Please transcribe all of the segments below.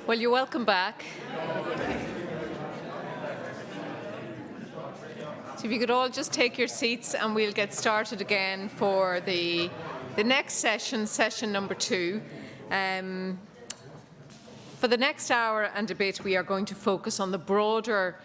Well, you're welcome back. So if you could all just take your seats and we'll get started again for the next session, session number 2. For the next hour and a bit, we are going to focus on the broader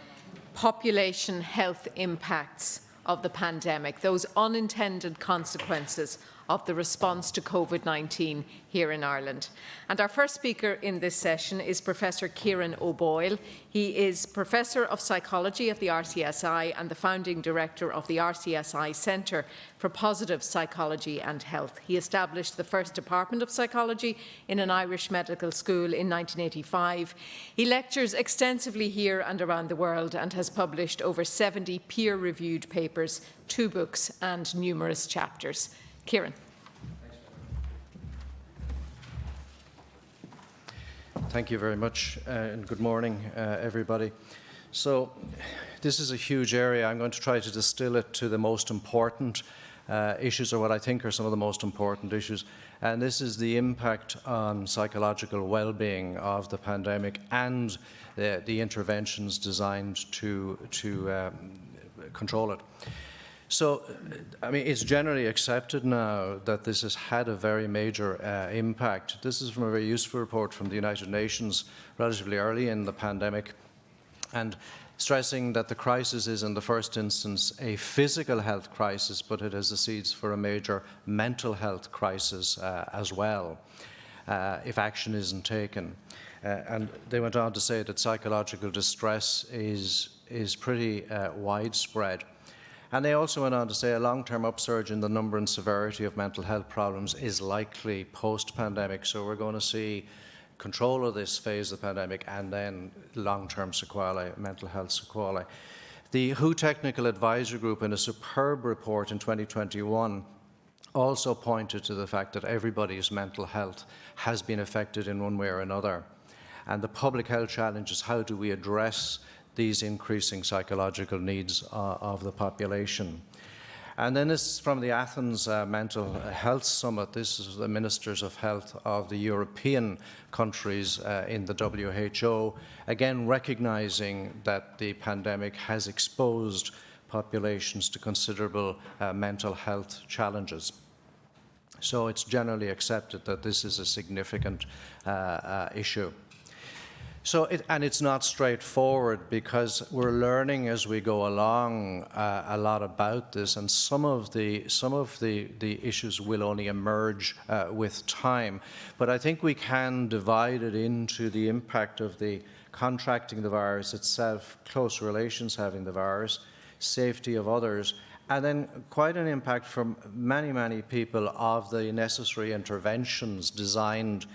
population health impacts of the pandemic, those unintended consequences of the response to COVID-19 here in Ireland. And our first speaker in this session is Professor Kieran O'Boyle. He is Professor of Psychology at the RCSI and the founding director of the RCSI Centre for Positive Psychology and Health. He established the first department of psychology in an Irish medical school in 1985. He lectures extensively here and around the world and has published over 70 peer-reviewed papers, 2 books and numerous chapters. Kieran. Thank you very much, and good morning, everybody. So, this is a huge area. I'm going to try to distill it to the most important issues, or what I think are some of the most important issues. And this is the impact on psychological well-being of the pandemic and the interventions designed to control it. So, I mean, it's generally accepted now that this has had a very major impact. This is from a very useful report from the United Nations relatively early in the pandemic, and stressing that the crisis is in the first instance a physical health crisis, but it has the seeds for a major mental health crisis as well, if action isn't taken. And they went on to say that psychological distress is pretty widespread. And they also went on to say a long-term upsurge in the number and severity of mental health problems is likely post-pandemic. So we're going to see control of this phase of the pandemic and then long-term sequelae, mental health sequelae. The WHO Technical Advisory Group, in a superb report in 2021, also pointed to the fact that everybody's mental health has been affected in one way or another. And the public health challenge is, how do we address these increasing psychological needs of the population? And then this is from the Athens Mental Health Summit. This is the Ministers of Health of the European countries in the WHO, again recognizing that the pandemic has exposed populations to considerable mental health challenges. So it's generally accepted that this is a significant issue. So, it's not straightforward, because we're learning as we go along a lot about this, and some of the issues will only emerge with time. But I think we can divide it into the impact of the contracting the virus itself, close relations having the virus, safety of others, and then quite an impact from many people of the necessary interventions designed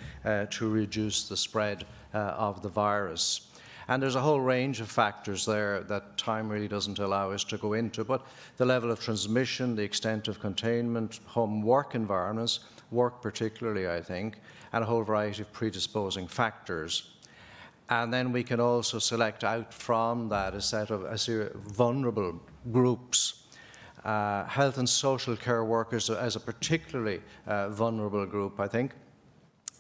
to reduce the spread of the virus. And there's a whole range of factors there that time really doesn't allow us to go into, but the level of transmission, the extent of containment, home work environments, work particularly, I think, and a whole variety of predisposing factors. And then we can also select out from that a set of vulnerable groups. Health and social care workers as a particularly vulnerable group, I think.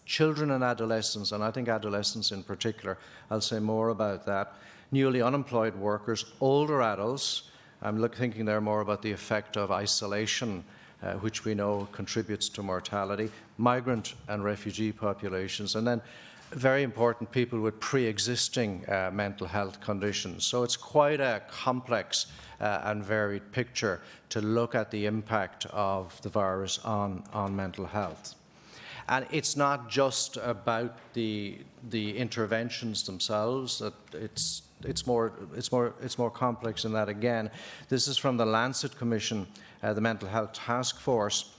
Children and adolescents, and I think adolescents in particular, I'll say more about that. Newly unemployed workers, older adults, I'm thinking there more about the effect of isolation, which we know contributes to mortality, migrant and refugee populations, and then very important, people with pre-existing mental health conditions. So it's quite a complex and varied picture to look at the impact of the virus on mental health. And it's not just about the interventions themselves. It's more complex than that. Again, this is from the Lancet Commission, the Mental Health Task Force.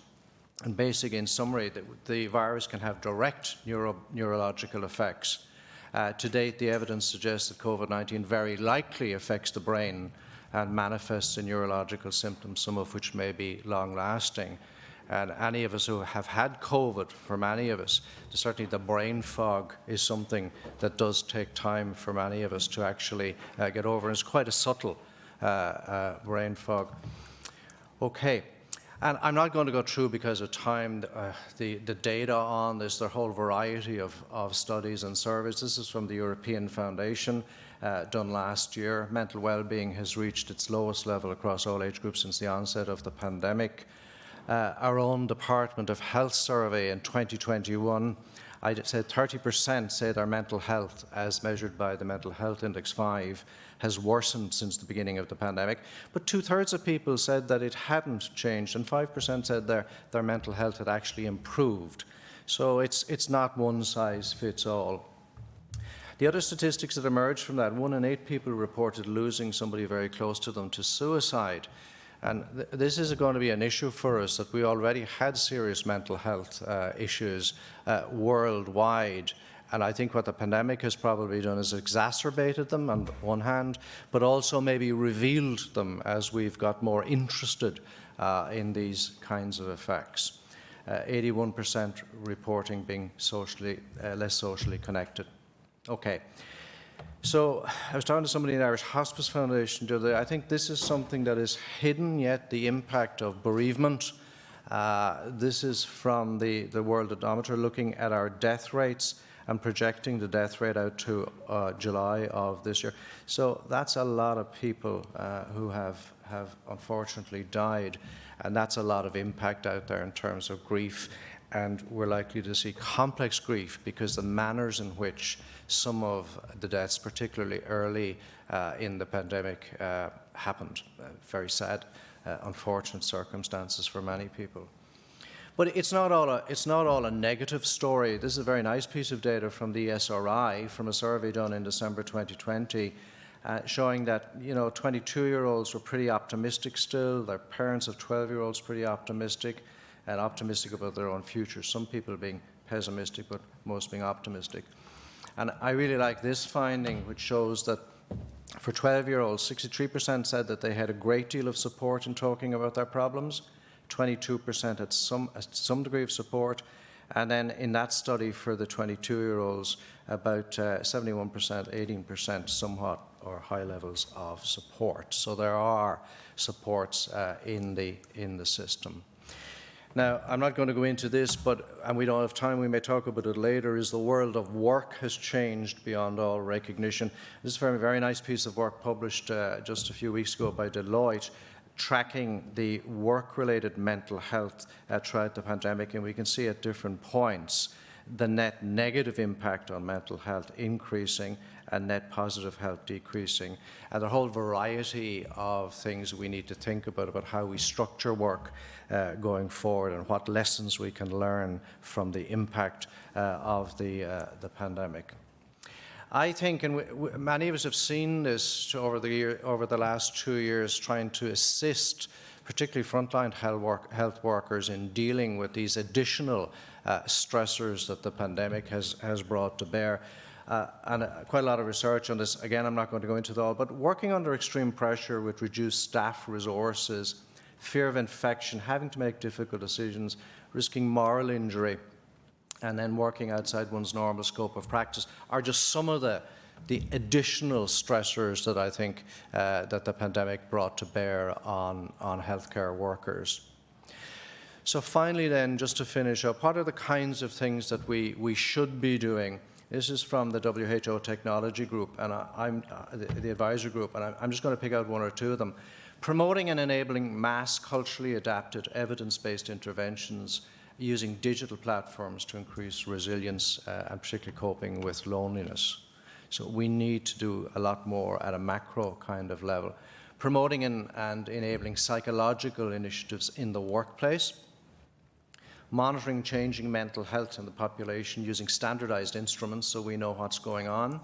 And basically, in summary, the virus can have direct neurological effects. To date, the evidence suggests that COVID-19 very likely affects the brain and manifests in neurological symptoms, some of which may be long-lasting. And any of us who have had COVID, for many of us, certainly the brain fog is something that does take time for many of us to actually get over. And it's quite a subtle brain fog. Okay. And I'm not going to go through, because of time, the data on this. There are a whole variety of studies and surveys. This is from the European Foundation, done last year. Mental well-being has reached its lowest level across all age groups since the onset of the pandemic. Our own Department of Health survey in 2021, I said 30% say their mental health, as measured by the Mental Health Index 5, has worsened since the beginning of the pandemic. But 2/3 of people said that it hadn't changed, and 5% said their mental health had actually improved. So it's not one size fits all. The other statistics that emerged from that: 1 in 8 people reported losing somebody very close to them to suicide. And this is going to be an issue for us, that we already had serious mental health issues worldwide. And I think what the pandemic has probably done is exacerbated them on one hand, but also maybe revealed them as we've got more interested in these kinds of effects. 81% reporting being less socially connected. Okay. So I was talking to somebody in the Irish Hospice Foundation the other day. I think this is something that is hidden yet, the impact of bereavement. This is from the World Odometer, looking at our death rates and projecting the death rate out to July of this year. So that's a lot of people who have unfortunately died, and that's a lot of impact out there in terms of grief. And we're likely to see complex grief, because the manners in which some of the deaths, particularly early in the pandemic, happened. Very sad, unfortunate circumstances for many people. But it's not all a negative story. This is a very nice piece of data from the SRI, from a survey done in December 2020, showing that 22-year-olds were pretty optimistic still. Their parents of 12-year-olds pretty optimistic, and optimistic about their own future. Some people being pessimistic, but most being optimistic. And I really like this finding, which shows that for 12-year-olds, 63% said that they had a great deal of support in talking about their problems. 22% had some degree of support. And then in that study for the 22-year-olds, about 71%, 18% somewhat or high levels of support. So there are supports in the system. Now, I'm not going to go into this, and we don't have time, we may talk about it later, is the world of work has changed beyond all recognition. This is a very, very nice piece of work published just a few weeks ago by Deloitte, tracking the work-related mental health throughout the pandemic, and we can see at different points the net negative impact on mental health increasing and net positive health decreasing. And a whole variety of things we need to think about how we structure work going forward, and what lessons we can learn from the impact of the pandemic. I think, and many of us have seen this over the last 2 years, trying to assist particularly frontline health workers in dealing with these additional stressors that the pandemic has brought to bear. And quite a lot of research on this. Again, I'm not going to go into it all, but working under extreme pressure with reduced staff resources, fear of infection, having to make difficult decisions, risking moral injury, and then working outside one's normal scope of practice are just some of the additional stressors that I think that the pandemic brought to bear on healthcare workers. So finally then, just to finish up, what are the kinds of things that we should be doing? This is from the WHO Technology Group, and I'm the advisor group, and I'm just going to pick out one or two of them. Promoting and enabling mass culturally adapted evidence-based interventions using digital platforms to increase resilience and particularly coping with loneliness. So we need to do a lot more at a macro kind of level. Promoting and enabling psychological initiatives in the workplace. Monitoring changing mental health in the population using standardized instruments so we know what's going on.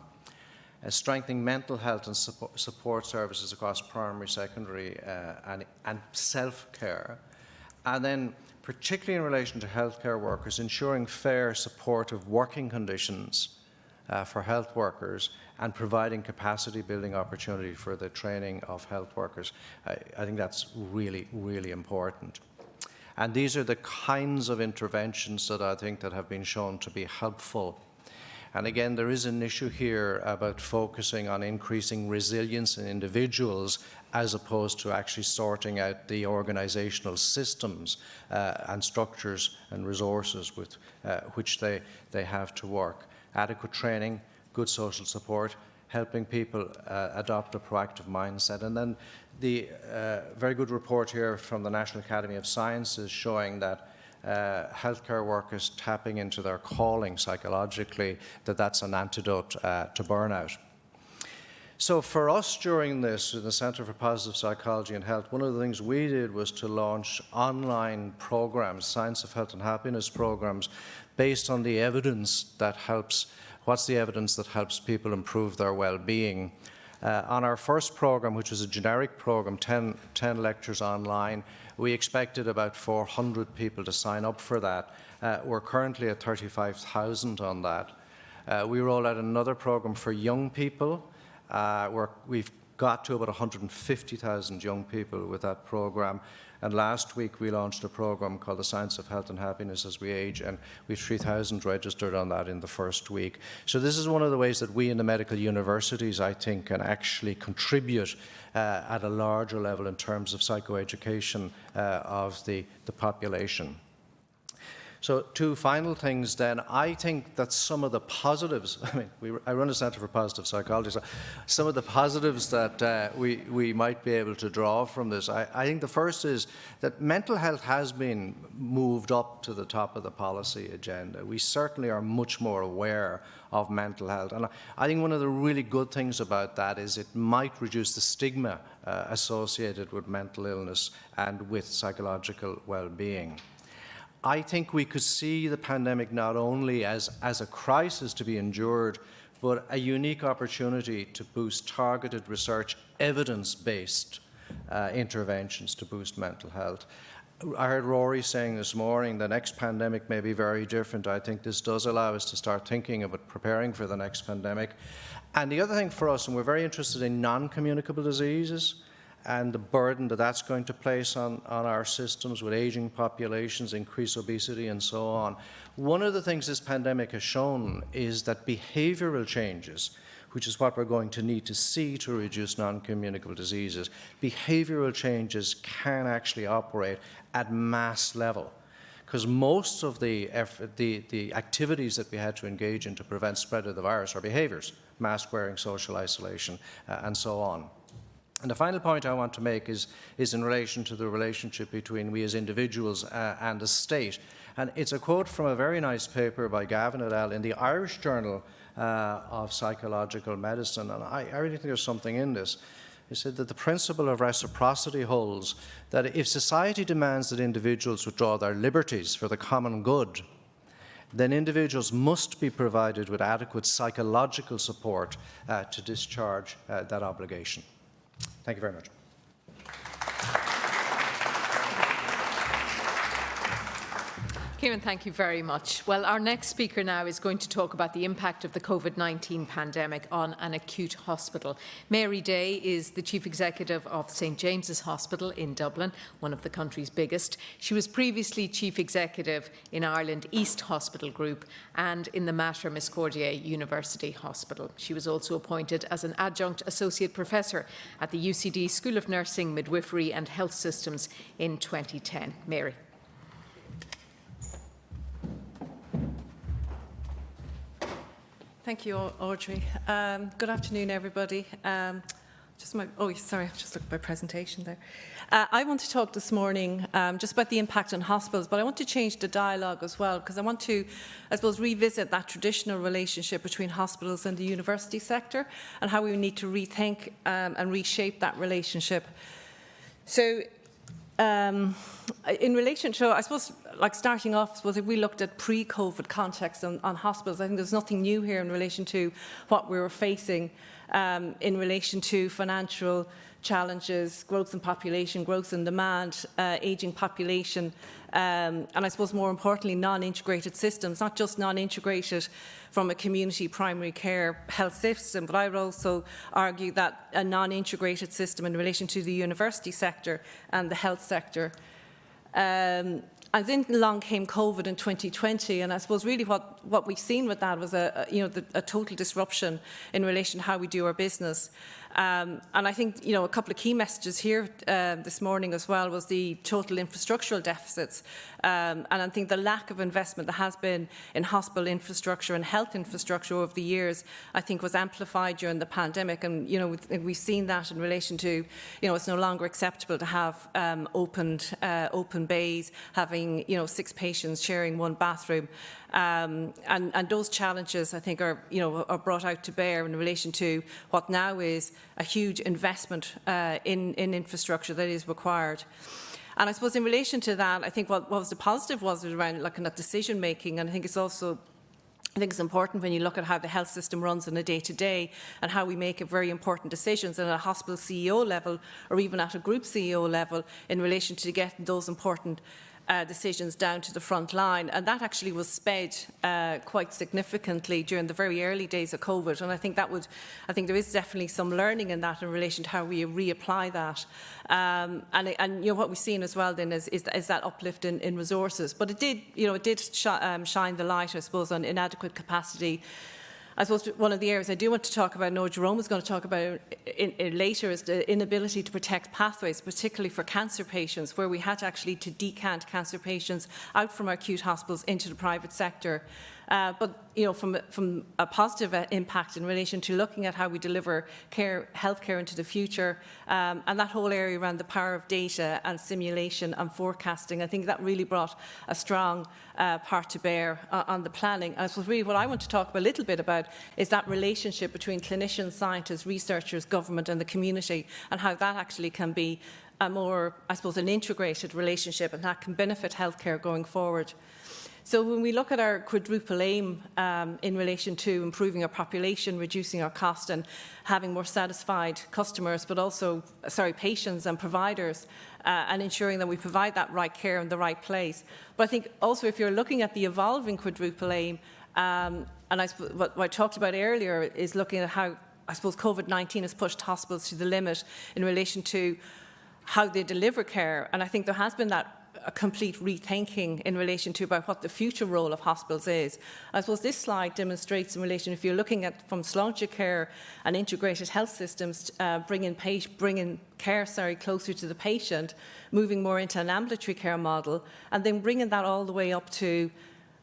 Strengthening mental health and support services across primary, secondary and self-care. And then, particularly in relation to healthcare workers, ensuring fair, supportive working conditions for health workers and providing capacity building opportunity for the training of health workers. I think that's really, really important. And these are the kinds of interventions that I think that have been shown to be helpful. And again, there is an issue here about focusing on increasing resilience in individuals as opposed to actually sorting out the organisational systems and structures and resources with which they have to work. Adequate training, good social support, helping people adopt a proactive mindset. And then the very good report here from the National Academy of Sciences showing that healthcare workers tapping into their calling psychologically, that's an antidote to burnout. So for us during this, in the Centre for Positive Psychology and Health, one of the things we did was to launch online programs, Science of Health and Happiness programs, based on the evidence that helps, what's the evidence that helps people improve their well-being. On our first program, which was a generic program, 10 lectures online, we expected about 400 people to sign up for that. We're currently at 35,000 on that. We roll out another program for young people. We've got to about 150,000 young people with that program. And last week we launched a program called the Science of Health and Happiness as We Age, and we've 3,000 registered on that in the first week. So this is one of the ways that we in the medical universities, I think, can actually contribute at a larger level in terms of psychoeducation of the population. So two final things then. I think that some of the positives, I run a Centre for Positive Psychology, so some of the positives that we might be able to draw from this, I think the first is that mental health has been moved up to the top of the policy agenda. We certainly are much more aware of mental health. And I think one of the really good things about that is it might reduce the stigma associated with mental illness and with psychological well-being. I think we could see the pandemic not only as a crisis to be endured, but a unique opportunity to boost targeted research, evidence-based interventions to boost mental health. I heard Rory saying this morning the next pandemic may be very different. I think this does allow us to start thinking about preparing for the next pandemic. And the other thing for us, and we're very interested in non-communicable diseases, and the burden that that's going to place on our systems with ageing populations, increased obesity and so on. One of the things this pandemic has shown is that behavioural changes, which is what we're going to need to see to reduce non-communicable diseases, behavioural changes can actually operate at mass level. Because most of the activities that we had to engage in to prevent spread of the virus are behaviours, mask wearing, social isolation, and so on. And the final point I want to make is in relation to the relationship between we as individuals and the state. And it's a quote from a very nice paper by Gavin et al. In the Irish Journal of Psychological Medicine. And I really think there's something in this. It said that the principle of reciprocity holds that if society demands that individuals withdraw their liberties for the common good, then individuals must be provided with adequate psychological support to discharge that obligation. Thank you very much. Kieran, thank you very much. Well, our next speaker now is going to talk about the impact of the COVID-19 pandemic on an acute hospital. Mary Day is the Chief Executive of St James's Hospital in Dublin, one of the country's biggest. She was previously Chief Executive in Ireland East Hospital Group and in the Mater Miscordiae University Hospital. She was also appointed as an Adjunct Associate Professor at the UCD School of Nursing, Midwifery and Health Systems in 2010. Mary. Thank you, Audrey. Good afternoon, everybody. I've just looked at my presentation there. I want to talk this morning just about the impact on hospitals, but I want to change the dialogue as well, because I want to, I suppose, revisit that traditional relationship between hospitals and the university sector and how we need to rethink and reshape that relationship. So, in relation to, I suppose, like starting off, if we looked at pre-COVID context on hospitals, I think there's nothing new here in relation to what we were facing in relation to financial challenges, growth in population, growth in demand, ageing population, and I suppose more importantly, non-integrated systems, not just non-integrated from a community primary care health system, but I would also argue that a non-integrated system in relation to the university sector and the health sector. And then along came COVID in 2020, and I suppose really what what we've seen with that was a total disruption in relation to how we do our business. And I think, a couple of key messages here this morning as well was the total infrastructural deficits. And I think the lack of investment that has been in hospital infrastructure and health infrastructure over the years, I think was amplified during the pandemic. And, we've seen that in relation to, it's no longer acceptable to have open bays, having, 6 patients sharing one bathroom. And those challenges, I think, are brought out to bear in relation to what now is a huge investment in infrastructure that is required. And I suppose in relation to that, I think what was the positive was around looking at decision making, and I think it's important when you look at how the health system runs on a day-to-day and how we make very important decisions at a hospital CEO level or even at a group CEO level in relation to getting those important decisions down to the front line. And that actually was sped quite significantly during the very early days of COVID. And I think there is definitely some learning in that in relation to how we reapply that. And what we've seen as well then is that uplift in resources. But it did shine the light, I suppose, on inadequate capacity. I suppose one of the areas I do want to talk about, I know Jerome is going to talk about it later, is the inability to protect pathways, particularly for cancer patients, where we had actually to decant cancer patients out from our acute hospitals into the private sector. But from a positive impact in relation to looking at how we deliver healthcare into the future, and that whole area around the power of data and simulation and forecasting, I think that really brought a strong part to bear on the planning. And I suppose really what I want to talk a little bit about is that relationship between clinicians, scientists, researchers, government and the community, and how that actually can be a more, I suppose, an integrated relationship, and that can benefit healthcare going forward. So when we look at our quadruple aim in relation to improving our population, reducing our cost and having more satisfied customers, but also, patients and providers, and ensuring that we provide that right care in the right place. But I think also if you're looking at the evolving quadruple aim, and what I talked about earlier is looking at how, I suppose, COVID-19 has pushed hospitals to the limit in relation to how they deliver care. And I think there has been a complete rethinking in relation to about what the future role of hospitals is. I suppose this slide demonstrates in relation, if you're looking at from sláinte care and integrated health systems, bringing care closer to the patient, moving more into an ambulatory care model, and then bringing that all the way up to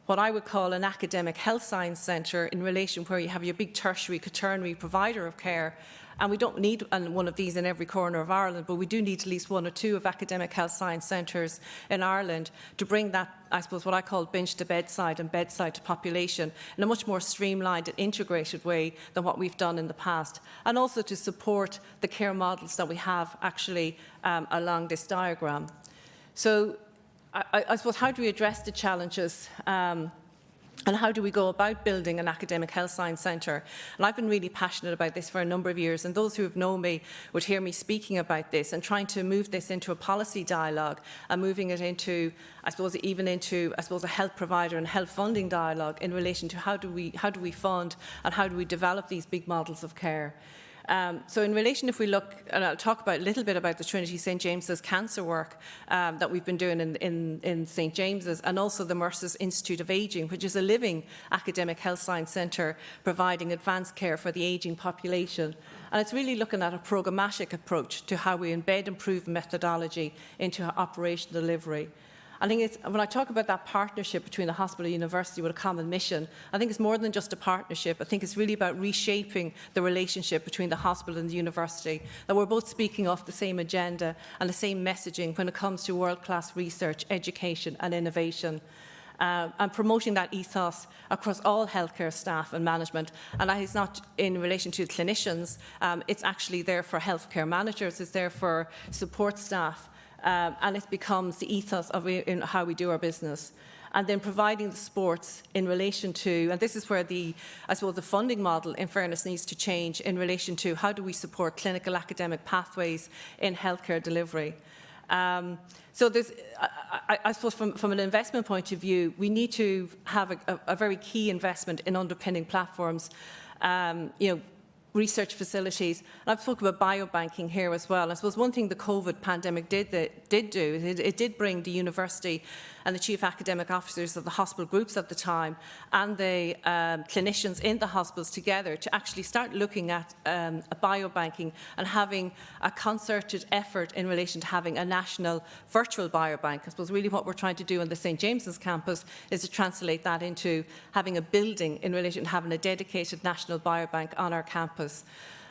what I would call an academic health science centre in relation where you have your big tertiary, quaternary provider of care. And we don't need one of these in every corner of Ireland, but we do need at least 1 or 2 of academic health science centres in Ireland to bring that, I suppose, what I call bench to bedside and bedside to population in a much more streamlined and integrated way than what we've done in the past. And also to support the care models that we have actually along this diagram. So I suppose, how do we address the challenges and how do we go about building an academic health science centre? And I've been really passionate about this for a number of years, and those who have known me would hear me speaking about this and trying to move this into a policy dialogue and moving it into, I suppose, a health provider and health funding dialogue in relation to how do we fund and how do we develop these big models of care. So in relation, if we look, and I'll talk a little bit about the Trinity St James's cancer work that we've been doing in St James's, and also the Mercer's Institute of Ageing, which is a living academic health science centre providing advanced care for the ageing population. And it's really looking at a programmatic approach to how we embed improved methodology into our operational delivery. I think when I talk about that partnership between the hospital and university with a common mission, I think it's more than just a partnership. I think it's really about reshaping the relationship between the hospital and the university, that we're both speaking off the same agenda and the same messaging when it comes to world-class research, education and innovation. And promoting that ethos across all healthcare staff and management. And that is not in relation to clinicians, it's actually there for healthcare managers, it's there for support staff. And it becomes the ethos of in how we do our business. And then providing the supports in relation to, and this is where the funding model, in fairness, needs to change in relation to how do we support clinical academic pathways in healthcare delivery. So there's, I suppose from an investment point of view, we need to have a very key investment in underpinning platforms. research facilities. And I've spoken about biobanking here as well. I suppose one thing the COVID pandemic did do, it did bring the university and the chief academic officers of the hospital groups at the time and the clinicians in the hospitals together to actually start looking at biobanking and having a concerted effort in relation to having a national virtual biobank. I suppose really what we're trying to do on the St James's campus is to translate that into having a building in relation to having a dedicated national biobank on our campus.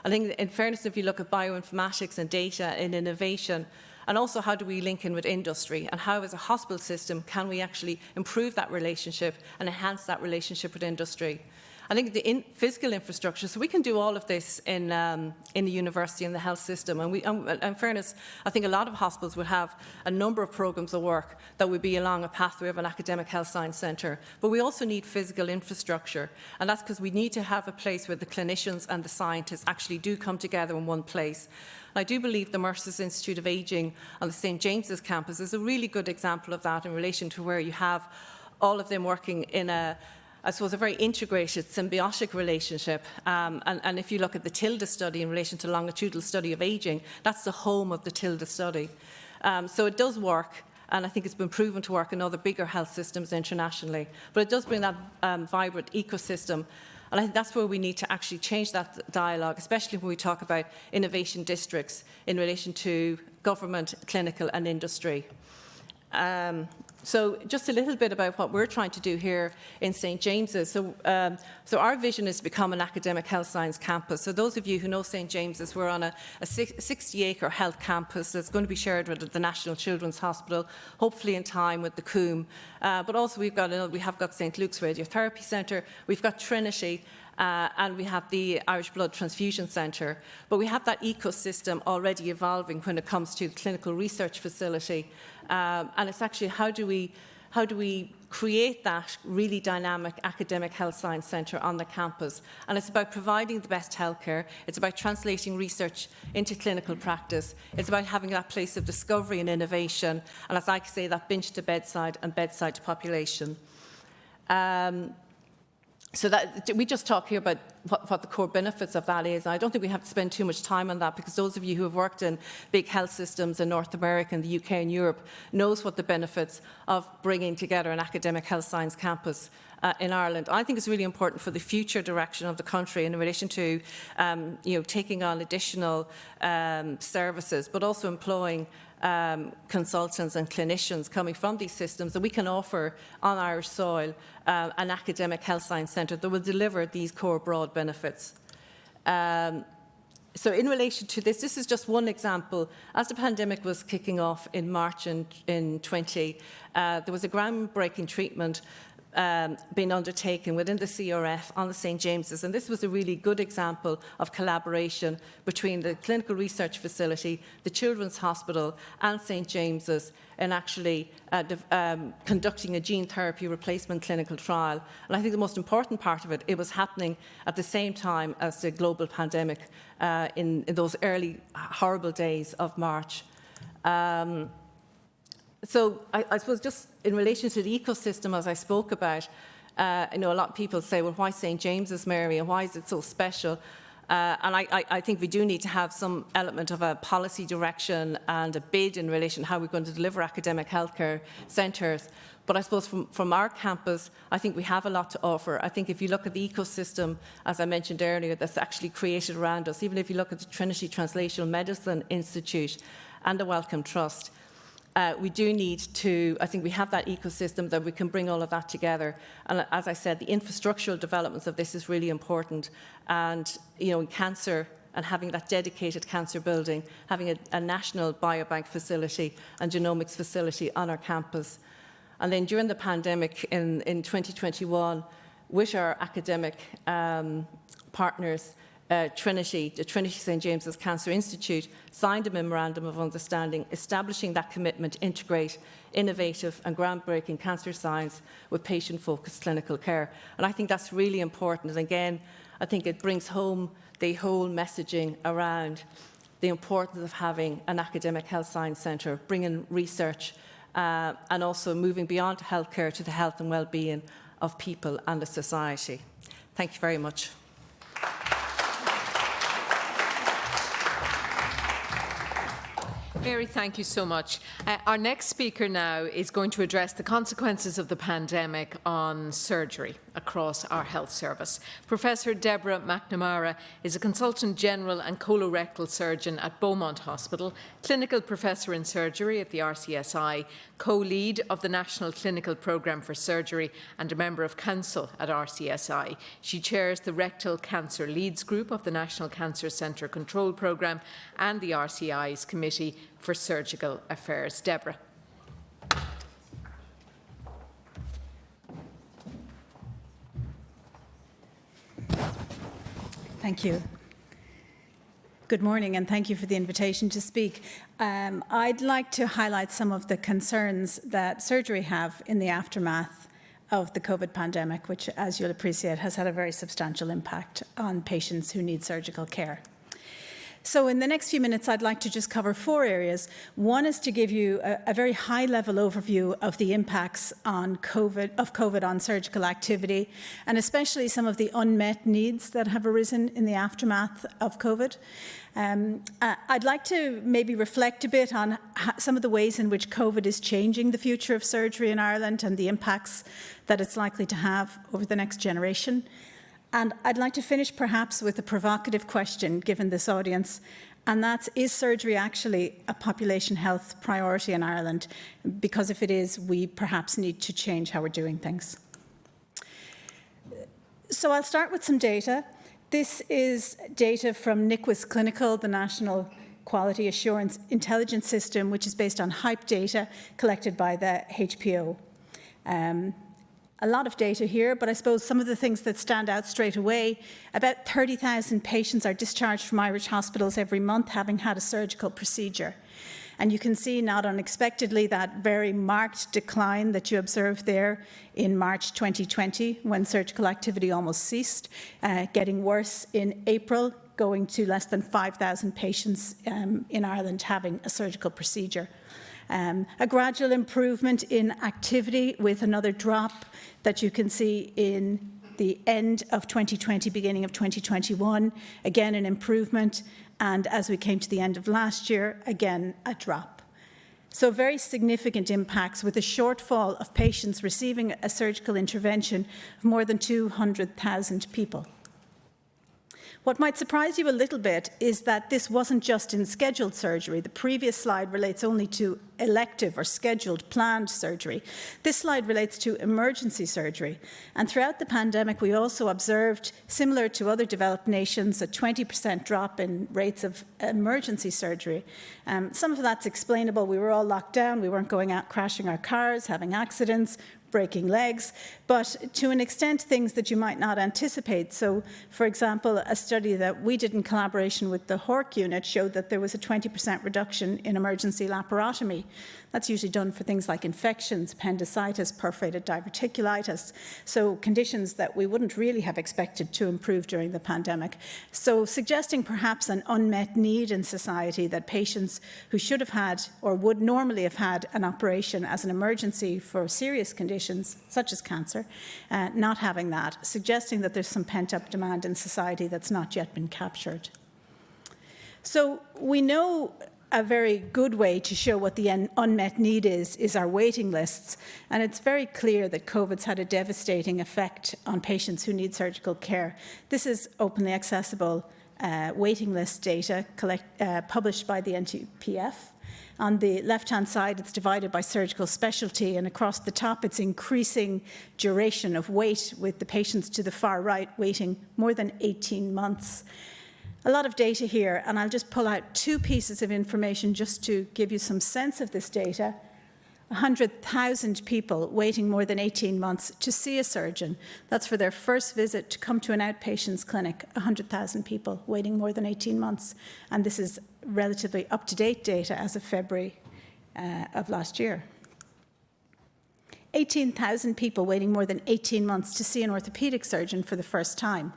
I think in fairness, if you look at bioinformatics and data and innovation, and also how do we link in with industry, and how as a hospital system can we actually improve that relationship and enhance that relationship with industry. I think the physical infrastructure, so we can do all of this in the university and the health system. And in fairness, I think a lot of hospitals would have a number of programmes of work that would be along a pathway of an academic health science centre. But we also need physical infrastructure. And that's because we need to have a place where the clinicians and the scientists actually do come together in one place. I do believe the Mercer's Institute of Ageing on the St James's campus is a really good example of that in relation to where you have all of them working in a very integrated, symbiotic relationship. And if you look at the TILDA study in relation to longitudinal study of ageing, that's the home of the TILDA study. So it does work, and I think it's been proven to work in other bigger health systems internationally. But it does bring that vibrant ecosystem. And I think that's where we need to actually change that dialogue, especially when we talk about innovation districts in relation to government, clinical and industry. So just a little bit about what we're trying to do here in St James's. So our vision is to become an academic health science campus. So those of you who know St James's, we're on a 60-acre health campus that's going to be shared with the National Children's Hospital, hopefully in time with the COOM. But also we have got St Luke's Radiotherapy Centre, we've got Trinity, and we have the Irish Blood Transfusion Centre. But we have that ecosystem already evolving when it comes to the clinical research facility. And it's actually how do we create that really dynamic academic health science centre on the campus. And it's about providing the best healthcare. It's about translating research into clinical practice. It's about having that place of discovery and innovation. And as I say, that bench to bedside and bedside to population. So that we just talk here about what the core benefits of that is. I don't think we have to spend too much time on that, because those of you who have worked in big health systems in North America and the UK and Europe knows what the benefits of bringing together an academic health science campus in Ireland. I think it's really important for the future direction of the country in relation to taking on additional services, but also employing consultants and clinicians coming from these systems that we can offer on Irish soil an academic health science centre that will deliver these core broad benefits. So in relation to this is just one example. As the pandemic was kicking off in March in 20, there was a groundbreaking treatment being undertaken within the CRF on the St James's, and this was a really good example of collaboration between the clinical research facility, the Children's Hospital and St James's in actually conducting a gene therapy replacement clinical trial. And I think the most important part of it, it was happening at the same time as the global pandemic in those early horrible days of March. So I suppose just in relation to the ecosystem, as I spoke about, a lot of people say, well, why St James's, Mary, and why is it so special? And I think we do need to have some element of a policy direction and a bid in relation to how we're going to deliver academic healthcare centres. But I suppose from our campus, I think we have a lot to offer. I think if you look at the ecosystem, as I mentioned earlier, that's actually created around us, even if you look at the Trinity Translational Medicine Institute and the Wellcome Trust, we do need to, I think we have that ecosystem that we can bring all of that together. And as I said, the infrastructural developments of this is really important. And, in cancer and having that dedicated cancer building, having a national biobank facility and genomics facility on our campus. And then during the pandemic in 2021, with our academic partners, Trinity, the Trinity St James's Cancer Institute, signed a memorandum of understanding establishing that commitment to integrate innovative and groundbreaking cancer science with patient-focused clinical care. And I think that's really important. And again, I think it brings home the whole messaging around the importance of having an academic health science centre, bringing research and also moving beyond healthcare to the health and well-being of people and the society. Thank you very much. Mary, thank you so much. Our next speaker now is going to address the consequences of the pandemic on surgery across our health service. Professor Deborah McNamara is a consultant general and colorectal surgeon at Beaumont Hospital, clinical professor in surgery at the RCSI, co-lead of the National Clinical Programme for Surgery and a member of council at RCSI. She chairs the Rectal Cancer Leads Group of the National Cancer Centre Control Programme and the RCI's Committee for Surgical Affairs. Deborah. Thank you. Good morning, and thank you for the invitation to speak. I'd like to highlight some of the concerns that surgery have in the aftermath of the COVID pandemic, which, as you'll appreciate, has had a very substantial impact on patients who need surgical care. So in the next few minutes, I'd like to just cover 4 areas. One is to give you a very high-level overview of the impacts on COVID on surgical activity, and especially some of the unmet needs that have arisen in the aftermath of COVID. I'd like to maybe reflect a bit on some of the ways in which COVID is changing the future of surgery in Ireland and the impacts that it's likely to have over the next generation. And I'd like to finish perhaps with a provocative question given this audience, and that's, is surgery actually a population health priority in Ireland? Because if it is, we perhaps need to change how we're doing things. So I'll start with some data. This is data from NICWIS Clinical, the National Quality Assurance Intelligence System, which is based on HYPE data collected by the HPO. A lot of data here, but I suppose some of the things that stand out straight away, about 30,000 patients are discharged from Irish hospitals every month having had a surgical procedure. And you can see, not unexpectedly, that very marked decline that you observed there in March 2020, when surgical activity almost ceased, getting worse in April, going to less than 5,000 patients in Ireland having a surgical procedure. A gradual improvement in activity with another drop that you can see in the end of 2020, beginning of 2021, again an improvement, and as we came to the end of last year, again a drop. So very significant impacts with a shortfall of patients receiving a surgical intervention of more than 200,000 people. What might surprise you a little bit is that this wasn't just in scheduled surgery. The previous slide relates only to elective or scheduled planned surgery. This slide relates to emergency surgery. And throughout the pandemic, we also observed, similar to other developed nations, a 20% drop in rates of emergency surgery. Some of that's explainable. We were all locked down. We weren't going out crashing our cars, having accidents, breaking legs, but to an extent things that you might not anticipate. So, for example, a study that we did in collaboration with the HORC unit showed that there was a 20% reduction in emergency laparotomy. That's usually done for things like infections, appendicitis, perforated diverticulitis, so conditions that we wouldn't really have expected to improve during the pandemic. So suggesting perhaps an unmet need in society that patients who should have had or would normally have had an operation as an emergency for serious conditions, such as cancer, not having that, suggesting that there's some pent-up demand in society that's not yet been captured. So we know a very good way to show what the unmet need is our waiting lists. And it's very clear that COVID's had a devastating effect on patients who need surgical care. This is openly accessible waiting list data published by the NTPF. On the left-hand side, it's divided by surgical specialty, and across the top, it's increasing duration of wait, with the patients to the far right waiting more than 18 months. A lot of data here, and I'll just pull out 2 pieces of information just to give you some sense of this data. 100,000 people waiting more than 18 months to see a surgeon. That's for their first visit to come to an outpatient's clinic. 100,000 people waiting more than 18 months. And this is relatively up-to-date data as of February of last year. 18,000 people waiting more than 18 months to see an orthopaedic surgeon for the first time.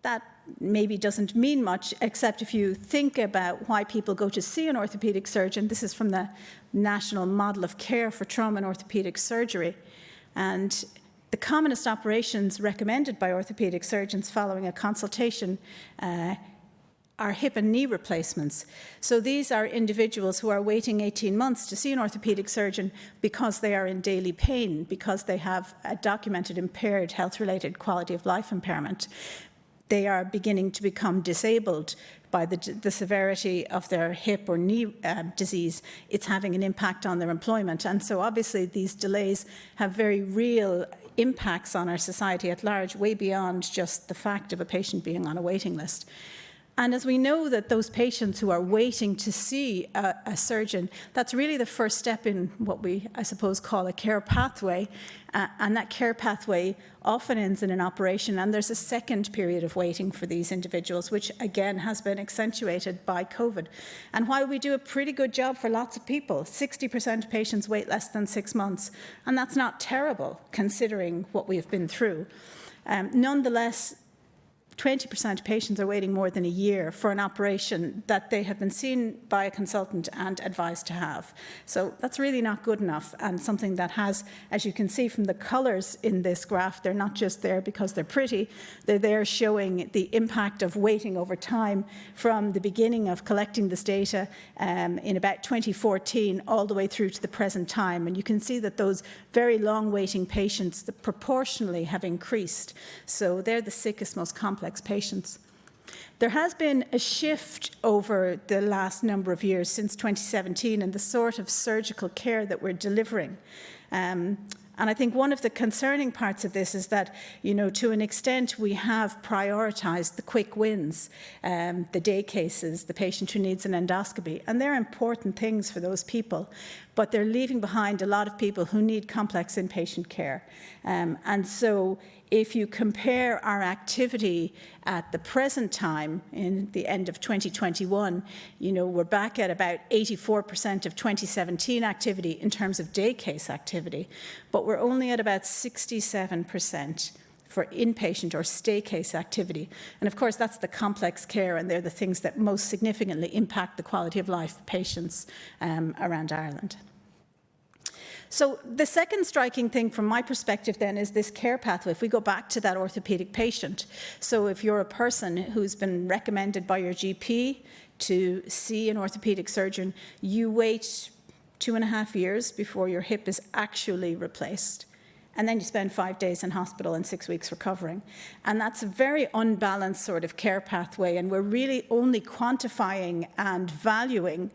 That maybe doesn't mean much, except if you think about why people go to see an orthopaedic surgeon. This is from the National Model of Care for Trauma and Orthopaedic Surgery. And the commonest operations recommended by orthopaedic surgeons following a consultation are hip and knee replacements. So these are individuals who are waiting 18 months to see an orthopaedic surgeon because they are in daily pain, because they have a documented impaired health-related quality of life impairment. They are beginning to become disabled by the severity of their hip or knee disease. It's having an impact on their employment. And so obviously these delays have very real impacts on our society at large, way beyond just the fact of a patient being on a waiting list. And as we know that those patients who are waiting to see a surgeon, that's really the first step in what we, I suppose, call a care pathway. And that care pathway often ends in an operation. And there's a second period of waiting for these individuals, which again has been accentuated by COVID. And while we do a pretty good job for lots of people, 60% of patients wait less than 6 months. And that's not terrible considering what we've been through. Nonetheless, 20% of patients are waiting more than a year for an operation that they have been seen by a consultant and advised to have. So that's really not good enough, and something that has, as you can see from the colours in this graph, they're not just there because they're pretty, they're there showing the impact of waiting over time from the beginning of collecting this data in about 2014 all the way through to the present time. And you can see that those very long waiting patients proportionally have increased. So they're the sickest, most complex patients. There has been a shift over the last number of years since 2017 in the sort of surgical care that we're delivering. And I think one of the concerning parts of this is that, you know, to an extent we have prioritised the quick wins, the day cases, the patient who needs an endoscopy, and they're important things for those people, but they're leaving behind a lot of people who need complex inpatient care. And so if you compare our activity at the present time, in the end of 2021, you know, we're back at about 84% of 2017 activity in terms of day case activity, but we're only at about 67% for inpatient or stay case activity. And of course, that's the complex care, and they're the things that most significantly impact the quality of life of patients around Ireland. So the second striking thing from my perspective then is this care pathway. If we go back to that orthopaedic patient, so if you're a person who's been recommended by your GP to see an orthopaedic surgeon, you wait 2.5 years before your hip is actually replaced. And then you spend 5 days in hospital and 6 weeks recovering. And that's a very unbalanced sort of care pathway, and we're really only quantifying and valuing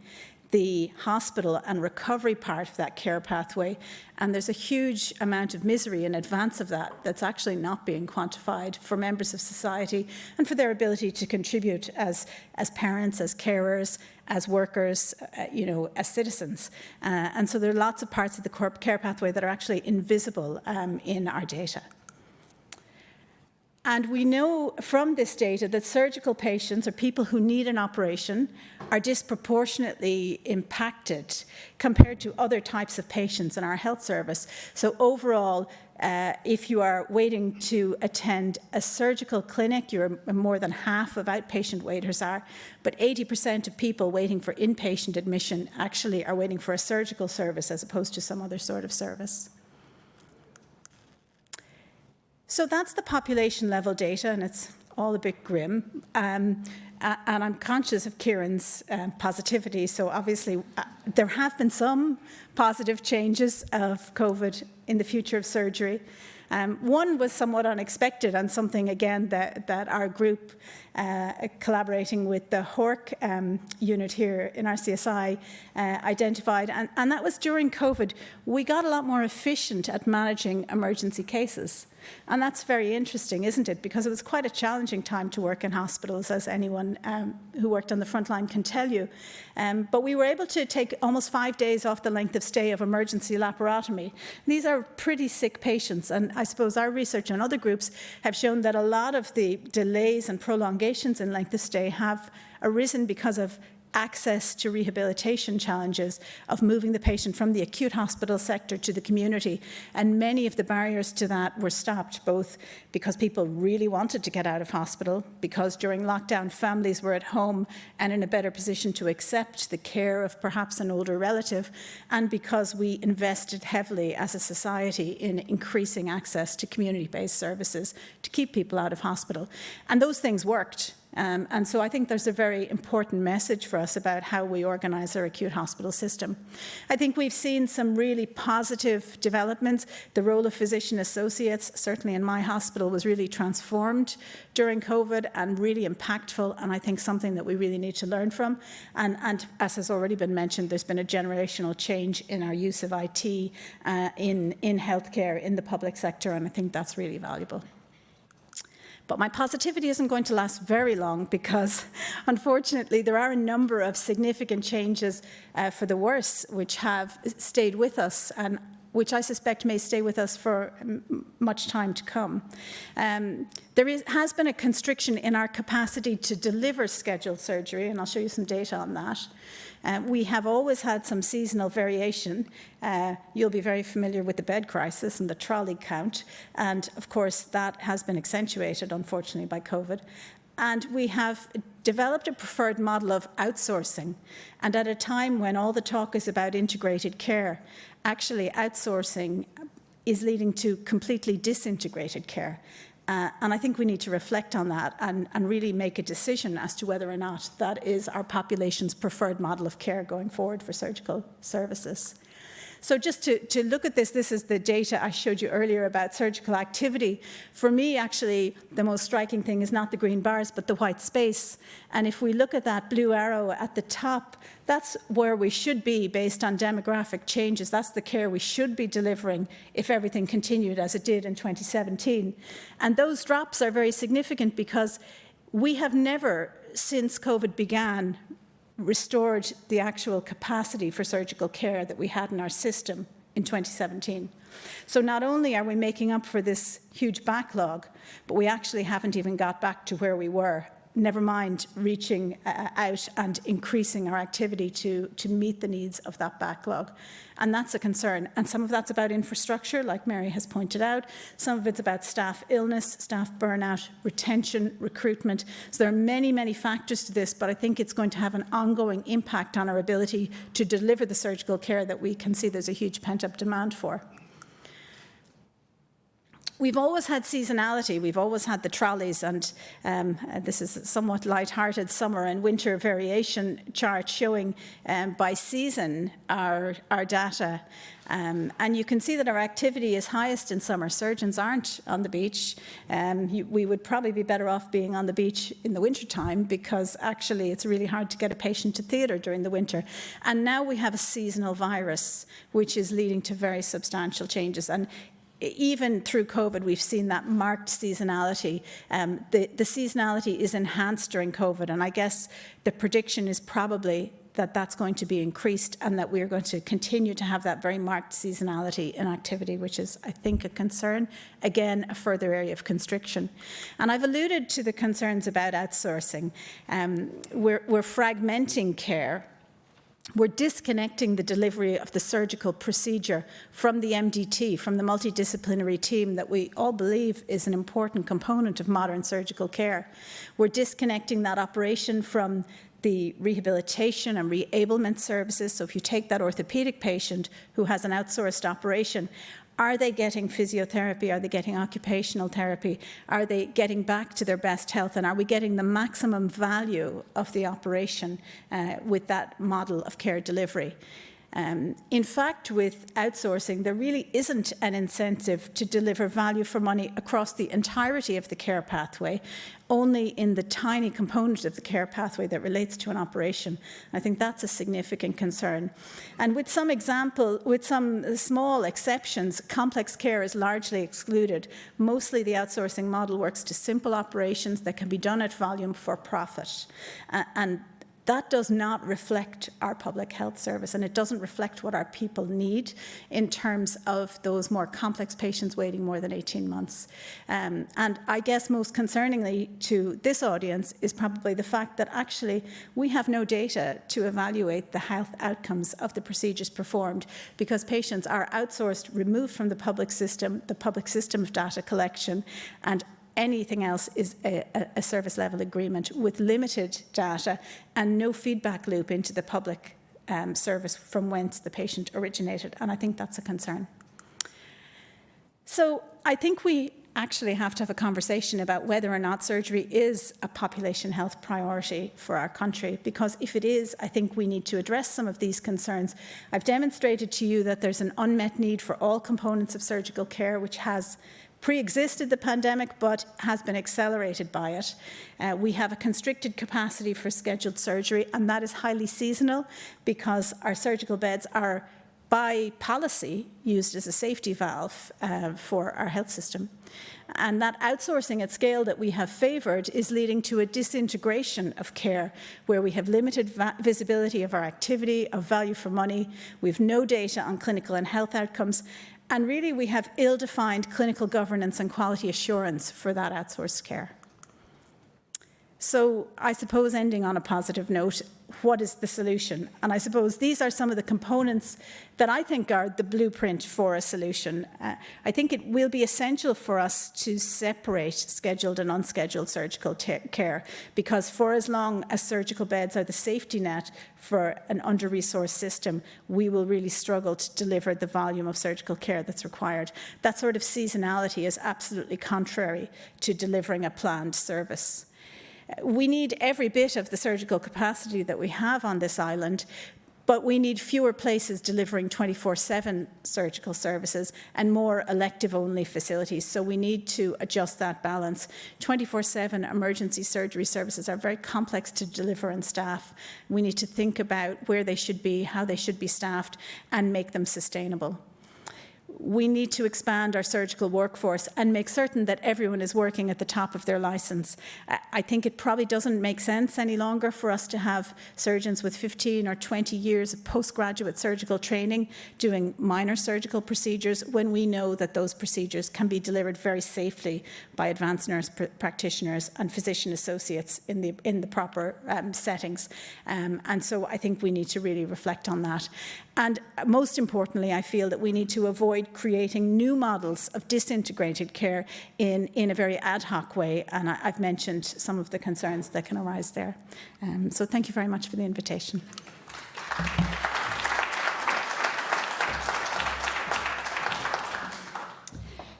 the hospital and recovery part of that care pathway, and there's a huge amount of misery in advance of that that's actually not being quantified for members of society and for their ability to contribute as parents, as carers, as workers, you know, as citizens. And so there are lots of parts of the care pathway that are actually invisible in our data. And we know from this data that surgical patients, or people who need an operation, are disproportionately impacted compared to other types of patients in our health service. So overall, if you are waiting to attend a surgical clinic, you're more than half of outpatient waiters are, but 80% of people waiting for inpatient admission actually are waiting for a surgical service as opposed to some other sort of service. So that's the population level data, and it's all a bit grim. And I'm conscious of Kieran's positivity, so obviously there have been some positive changes of COVID in the future of surgery. One was somewhat unexpected, and something, again, that our group, collaborating with the HORC unit here in RCSI, identified, and that was during COVID, we got a lot more efficient at managing emergency cases. And that's very interesting, isn't it? Because it was quite a challenging time to work in hospitals, as anyone who worked on the front line can tell you. But we were able to take almost 5 days off the length of stay of emergency laparotomy. These are pretty sick patients, and I suppose our research and other groups have shown that a lot of the delays and prolongations in length of stay have arisen because of access to rehabilitation challenges of moving the patient from the acute hospital sector to the community. And many of the barriers to that were stopped, both because people really wanted to get out of hospital, because during lockdown families were at home and in a better position to accept the care of perhaps an older relative, and because we invested heavily as a society in increasing access to community-based services to keep people out of hospital. And those things worked. And so I think there's a very important message for us about how we organise our acute hospital system. I think we've seen some really positive developments. The role of physician associates, certainly in my hospital, was really transformed during COVID and really impactful, and I think something that we really need to learn from. And as has already been mentioned, there's been a generational change in our use of IT in healthcare, in the public sector, and I think that's really valuable. But my positivity isn't going to last very long because, unfortunately, there are a number of significant changes for the worse which have stayed with us and which I suspect may stay with us for much time to come. There has been a constriction in our capacity to deliver scheduled surgery, and I'll show you some data on that. We have always had some seasonal variation. You'll be very familiar with the bed crisis and the trolley count, and of course that has been accentuated, unfortunately, by COVID. And we have developed a preferred model of outsourcing. And at a time when all the talk is about integrated care, actually outsourcing is leading to completely disintegrated care. And I think we need to reflect on that and really make a decision as to whether or not that is our population's preferred model of care going forward for surgical services. So just to look at this is the data I showed you earlier about surgical activity. For me, actually, the most striking thing is not the green bars, but the white space. And if we look at that blue arrow at the top, that's where we should be based on demographic changes. That's the care we should be delivering if everything continued as it did in 2017. And those drops are very significant because we have never, since COVID began, restored the actual capacity for surgical care that we had in our system in 2017. So not only are we making up for this huge backlog, but we actually haven't even got back to where we were, never mind reaching out and increasing our activity to meet the needs of that backlog. And that's a concern. And some of that's about infrastructure, like Mary has pointed out. Some of it's about staff illness, staff burnout, retention, recruitment. So there are many, many factors to this, but I think it's going to have an ongoing impact on our ability to deliver the surgical care that we can see there's a huge pent-up demand for. We've always had seasonality. We've always had the trolleys, and this is a somewhat light-hearted summer and winter variation chart showing by season our data. And you can see that our activity is highest in summer. Surgeons aren't on the beach. We would probably be better off being on the beach in the wintertime because actually it's really hard to get a patient to theatre during the winter. And now we have a seasonal virus, which is leading to very substantial changes. And even through COVID, we've seen that marked seasonality. The seasonality is enhanced during COVID, and I guess the prediction is probably that that's going to be increased and that we're going to continue to have that very marked seasonality in activity, which is, I think, a concern. Again, a further area of constriction. And I've alluded to the concerns about outsourcing. We're fragmenting care. We're disconnecting the delivery of the surgical procedure from the MDT, from the multidisciplinary team that we all believe is an important component of modern surgical care. We're disconnecting that operation from the rehabilitation and reablement services. So if you take that orthopedic patient who has an outsourced operation, are they getting physiotherapy? Are they getting occupational therapy? Are they getting back to their best health? And are we getting the maximum value of the operation with that model of care delivery? In fact, with outsourcing, there really isn't an incentive to deliver value for money across the entirety of the care pathway, only in the tiny component of the care pathway that relates to an operation. I think that's a significant concern. And with some small exceptions, complex care is largely excluded. Mostly the outsourcing model works to simple operations that can be done at volume for profit. And that does not reflect our public health service, and it doesn't reflect what our people need in terms of those more complex patients waiting more than 18 months. And I guess most concerningly to this audience is probably the fact that actually we have no data to evaluate the health outcomes of the procedures performed because patients are outsourced, removed from the public system of data collection, and anything else is a service level agreement with limited data and no feedback loop into the public service from whence the patient originated. And I think that's a concern. So I think we actually have to have a conversation about whether or not surgery is a population health priority for our country, because if it is, I think we need to address some of these concerns. I've demonstrated to you that there's an unmet need for all components of surgical care, which has pre-existed the pandemic but has been accelerated by it. We have a constricted capacity for scheduled surgery, and that is highly seasonal because our surgical beds are by policy used as a safety valve for our health system. And that outsourcing at scale that we have favoured is leading to a disintegration of care where we have limited visibility of our activity, of value for money, we have no data on clinical and health outcomes, and really we have ill-defined clinical governance and quality assurance for that outsourced care. So I suppose, ending on a positive note, what is the solution? And I suppose these are some of the components that I think are the blueprint for a solution. I think it will be essential for us to separate scheduled and unscheduled surgical care, because for as long as surgical beds are the safety net for an under-resourced system, we will really struggle to deliver the volume of surgical care that's required. That sort of seasonality is absolutely contrary to delivering a planned service. We need every bit of the surgical capacity that we have on this island, but we need fewer places delivering 24/7 surgical services and more elective-only facilities. So we need to adjust that balance. 24/7 emergency surgery services are very complex to deliver and staff. We need to think about where they should be, how they should be staffed, and make them sustainable. We need to expand our surgical workforce and make certain that everyone is working at the top of their licence. I think it probably doesn't make sense any longer for us to have surgeons with 15 or 20 years of postgraduate surgical training doing minor surgical procedures when we know that those procedures can be delivered very safely by advanced nurse practitioners and physician associates in the proper settings. And so I think we need to really reflect on that. And most importantly, I feel that we need to avoid creating new models of disintegrated care in a very ad hoc way. And I've mentioned some of the concerns that can arise there. So thank you very much for the invitation.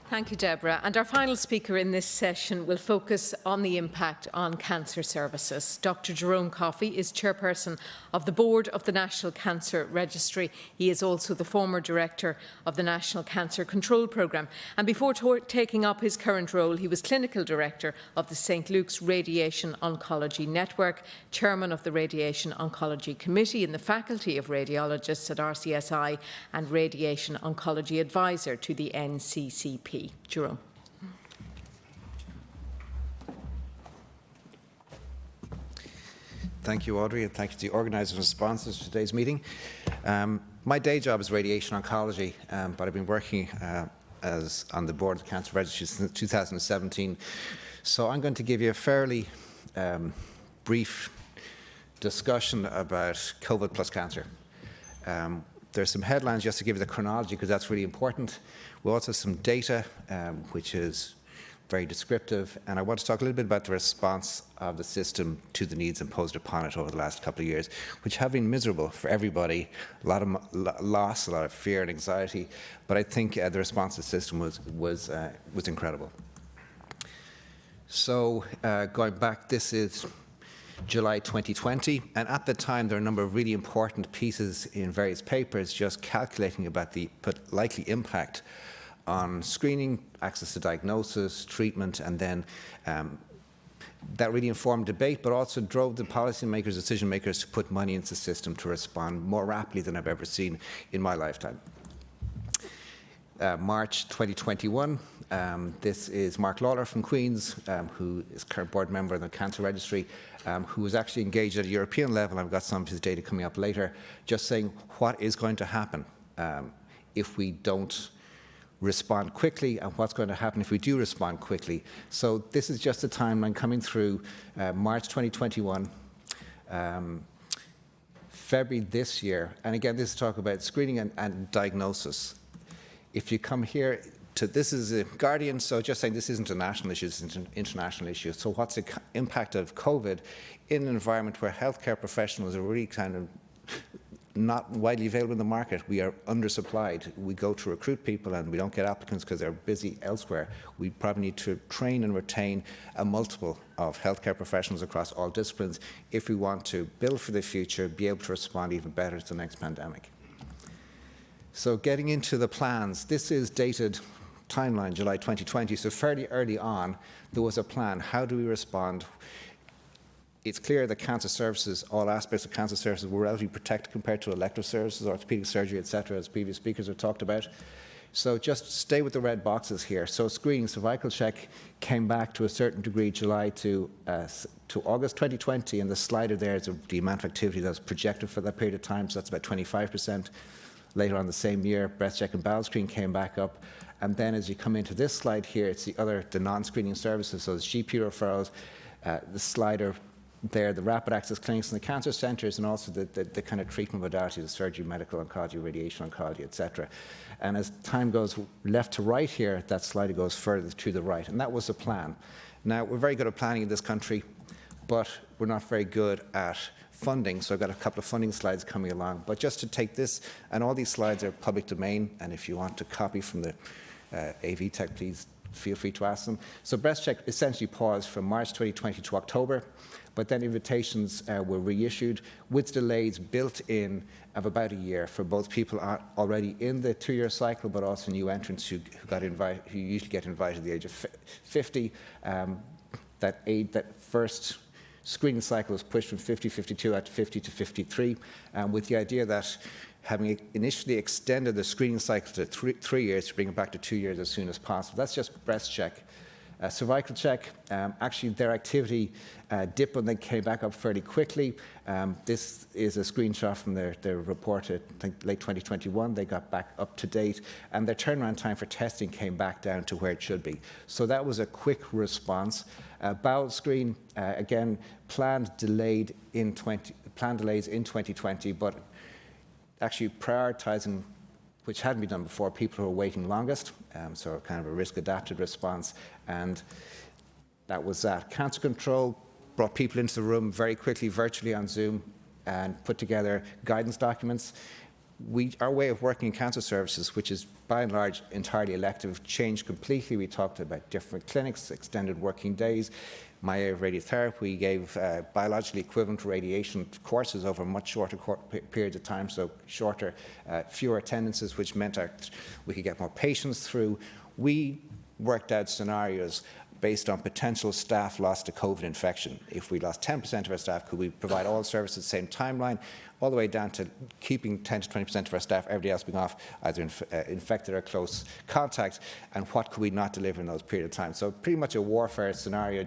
Thank you, Deborah. And our final speaker in this session will focus on the impact on cancer services. Dr. Jerome Coffey is chairperson of the board of the National Cancer Registry. He is also the former director of the National Cancer Control Programme. And before taking up his current role, he was clinical director of the St. Luke's Radiation Oncology Network, chairman of the Radiation Oncology Committee in the Faculty of Radiologists at RCSI, and radiation oncology advisor to the NCCP. Jerome. Thank you, Audrey, and thank you to the organisers and sponsors of today's meeting. My day job is radiation oncology, but I've been working on the board of the Cancer Registry since 2017. So I'm going to give you a fairly brief discussion about COVID plus cancer. There's some headlines just to give you the chronology, because that's really important. We also have some data, which is very descriptive, and I want to talk a little bit about the response of the system to the needs imposed upon it over the last couple of years, which have been miserable for everybody. A lot of loss, a lot of fear and anxiety, but I think the response of the system was incredible. So going back, this is July 2020, and at the time there are a number of really important pieces in various papers just calculating about the likely impact on screening, access to diagnosis, treatment, and then that really informed debate, but also drove the policymakers, decision makers to put money into the system to respond more rapidly than I've ever seen in my lifetime. March 2021, this is Mark Lawler from Queen's, who is current board member of the Cancer Registry, who was actually engaged at a European level. I've got some of his data coming up later, just saying what is going to happen if we don't respond quickly, and what's going to happen if we do respond quickly. So this is just a timeline coming through March 2021, February this year, and again, this is talk about screening and diagnosis. If you come here to, this is a Guardian, so just saying this isn't a national issue, it's an international issue. So what's the impact of COVID in an environment where healthcare professionals are really kind of not widely available in the market. We are undersupplied. We go to recruit people and we don't get applicants because they're busy elsewhere. We probably need to train and retain a multiple of healthcare professionals across all disciplines if we want to build for the future, be able to respond even better to the next pandemic. So getting into the plans, this is dated timeline July 2020, so fairly early on there was a plan. How do we respond? It's clear that cancer services, all aspects of cancer services, were relatively protected compared to elective services, orthopedic surgery, etc., as previous speakers have talked about. So just stay with the red boxes here. So screening, cervical check came back to a certain degree July to August 2020, and the slider there is the amount of activity that was projected for that period of time, so that's about 25%. Later on the same year, breast check and bowel screen came back up. And then as you come into this slide here, it's the non-screening services, so it's GP referrals, the slider there, the rapid access clinics and the cancer centres, and also the kind of treatment modalities, the surgery, medical oncology, radiation oncology, etc. And as time goes left to right here, that slide goes further to the right. And that was the plan. Now, we're very good at planning in this country, but we're not very good at funding. So I've got a couple of funding slides coming along. But just to take this, and all these slides are public domain, and if you want to copy from the AV Tech, please feel free to ask them. So breast check essentially paused from March 2020 to October, but then invitations were reissued with delays built in of about a year for both people already in the 2-year cycle, but also new entrants who usually get invited at the age of 50. That first screening cycle was pushed from 52 out to 50 to 53, with the idea that having initially extended the screening cycle to three years to bring it back to 2 years as soon as possible. That's just breast check. Cervical check, actually their activity dipped and then came back up fairly quickly. This is a screenshot from their report at I think late 2021. They got back up to date, and their turnaround time for testing came back down to where it should be. So that was a quick response. Bowel screen, again, planned delays in 2020, but actually prioritising, which hadn't been done before, people who are waiting longest, so kind of a risk-adapted response, and that was that. Cancer control brought people into the room very quickly, virtually on Zoom, and put together guidance documents. Our way of working in cancer services, which is by and large entirely elective, changed completely. We talked about different clinics, extended working days. My area of radiotherapy, we gave biologically equivalent radiation courses over much shorter periods of time, so shorter, fewer attendances, which meant we could get more patients through. We worked out scenarios based on potential staff loss to COVID infection. If we lost 10% of our staff, could we provide all services at the same timeline, all the way down to keeping 10 to 20% of our staff, everybody else being off, either infected or close contact, and what could we not deliver in those period of time? So pretty much a warfare scenario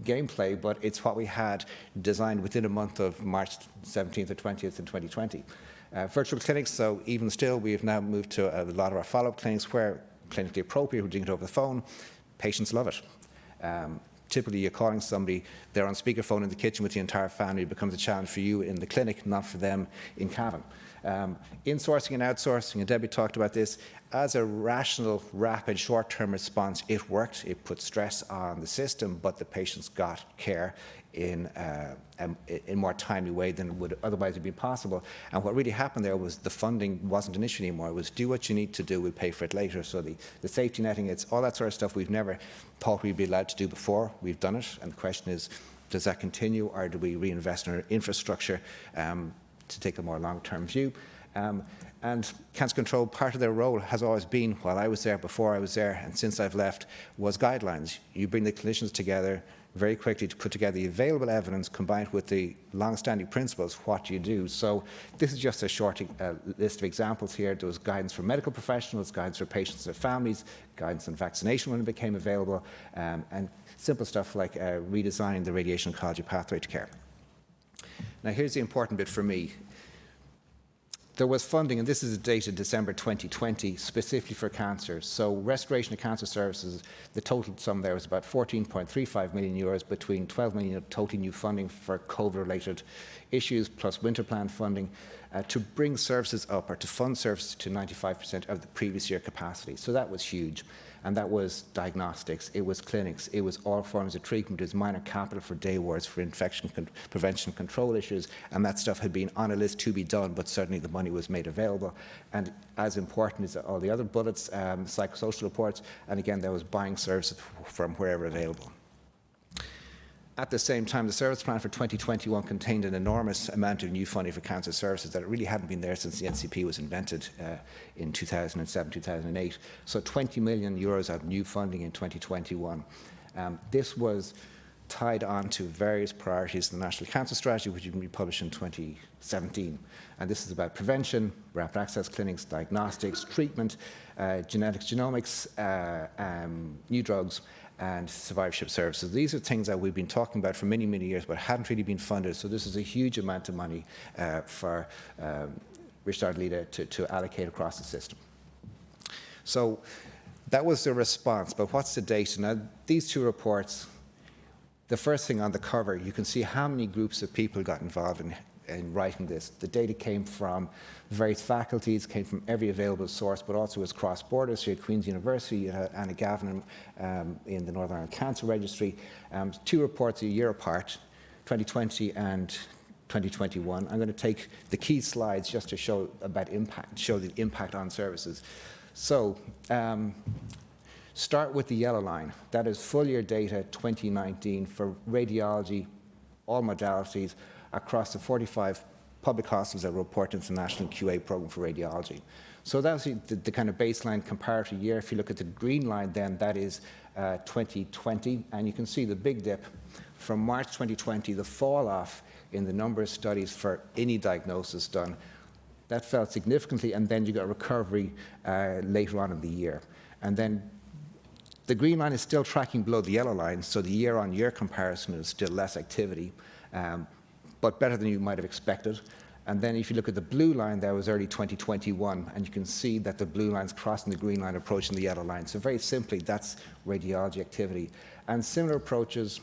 gameplay, but it's what we had designed within a month of March 17th or 20th in 2020. Virtual clinics, so even still, we have now moved to a lot of our follow-up clinics where clinically appropriate, we're doing it over the phone. Patients love it. Typically, you're calling somebody, they're on speakerphone in the kitchen with the entire family. It becomes a challenge for you in the clinic, not for them in Cavan. Insourcing and outsourcing, and Debbie talked about this, as a rational, rapid, short-term response, it worked. It put stress on the system, but the patients got care in a more timely way than would otherwise have been possible. And what really happened there was the funding wasn't an issue anymore. It was do what you need to do, we'll pay for it later. So the safety netting, it's all that sort of stuff we've never thought we'd be allowed to do before. We've done it, and the question is, does that continue, or do we reinvest in our infrastructure to take a more long-term view? And cancer control, part of their role has always been, while I was there, before I was there, and since I've left, was guidelines. You bring the clinicians together very quickly to put together the available evidence combined with the long-standing principles. What do you do? So this is just a short list of examples here. There was guidance for medical professionals, guidance for patients and their families, guidance on vaccination when it became available, and simple stuff like redesigning the radiation oncology pathway to care. Now here's the important bit for me. There was funding, and this is dated December 2020, specifically for cancer. So restoration of cancer services, the total sum there was about 14.35 million euros, between 12 million of totally new funding for COVID-related issues, plus winter plan funding, to bring services up, or to fund services to 95% of the previous year capacity. So that was huge. and that was diagnostics, it was clinics, it was all forms of treatment, it was minor capital for day wards for infection prevention control issues, and that stuff had been on a list to be done, but certainly the money was made available. And as important as all the other bullets, psychosocial reports, and again, there was buying services from wherever available. At the same time, the service plan for 2021 contained an enormous amount of new funding for cancer services that really hadn't been there since the NCP was invented in 2007, 2008. So 20 million euros of new funding in 2021. This was tied on to various priorities in the National Cancer Strategy, which will be published in 2017. And this is about prevention, rapid access clinics, diagnostics, treatment, genetics, genomics, new drugs, and survivorship services. These are things that we've been talking about for many, many years, but hadn't really been funded. So this is a huge amount of money for Richard Lida to allocate across the system. So that was the response, but what's the data? Now, these two reports, the first thing on the cover, you can see how many groups of people got involved in writing this. The data came from various faculties, came from every available source, but also was cross-border. So you had Queen's University, Anna Gavin in the Northern Ireland Cancer Registry. Two reports a year apart, 2020 and 2021. I'm going to take the key slides just to show about impact, show the impact on services. So start with the yellow line. That is full year data 2019 for radiology, all modalities, across the 45 public hospitals that report into the National QA Programme for Radiology. So that's the kind of baseline comparative year. If you look at the green line then, that is 2020, and you can see the big dip from March 2020, the fall off in the number of studies for any diagnosis done. That fell significantly, and then you got recovery later on in the year. And then the green line is still tracking below the yellow line, so the year-on-year comparison is still less activity. But better than you might have expected. And then if you look at the blue line, there was early 2021, and you can see that the blue line's crossing the green line, approaching the yellow line. So very simply, that's radiology activity. And similar approaches,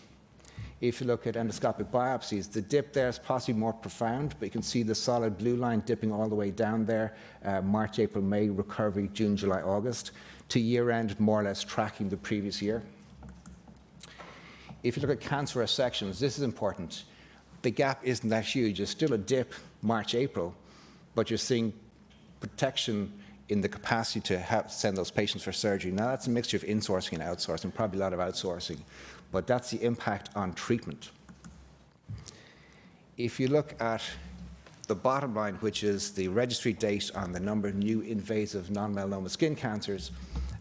if you look at endoscopic biopsies, the dip there is possibly more profound, but you can see the solid blue line dipping all the way down there, March, April, May, recovery, June, July, August, to year end, more or less tracking the previous year. If you look at cancer resections, this is important. The gap isn't that huge. There's still a dip March, April, but you're seeing protection in the capacity to send those patients for surgery. Now, that's a mixture of insourcing and outsourcing, probably a lot of outsourcing, but that's the impact on treatment. If you look at the bottom line, which is the registry date on the number of new invasive non-melanoma skin cancers,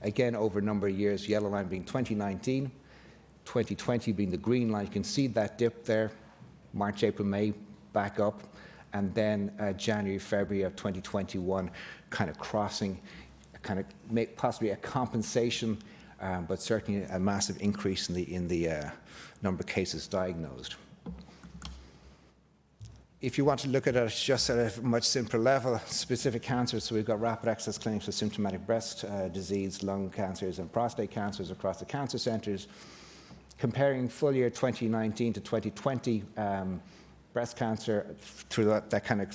again, over a number of years, yellow line being 2019, 2020 being the green line, you can see that dip there. March, April, May, back up, and then January, February of 2021, kind of crossing, kind of possibly a compensation, but certainly a massive increase in the number of cases diagnosed. If you want to look at it just at a much simpler level, specific cancers, so we've got rapid access clinics for symptomatic breast disease, lung cancers, and prostate cancers across the cancer centres. Comparing full year 2019 to 2020, breast cancer through that kind of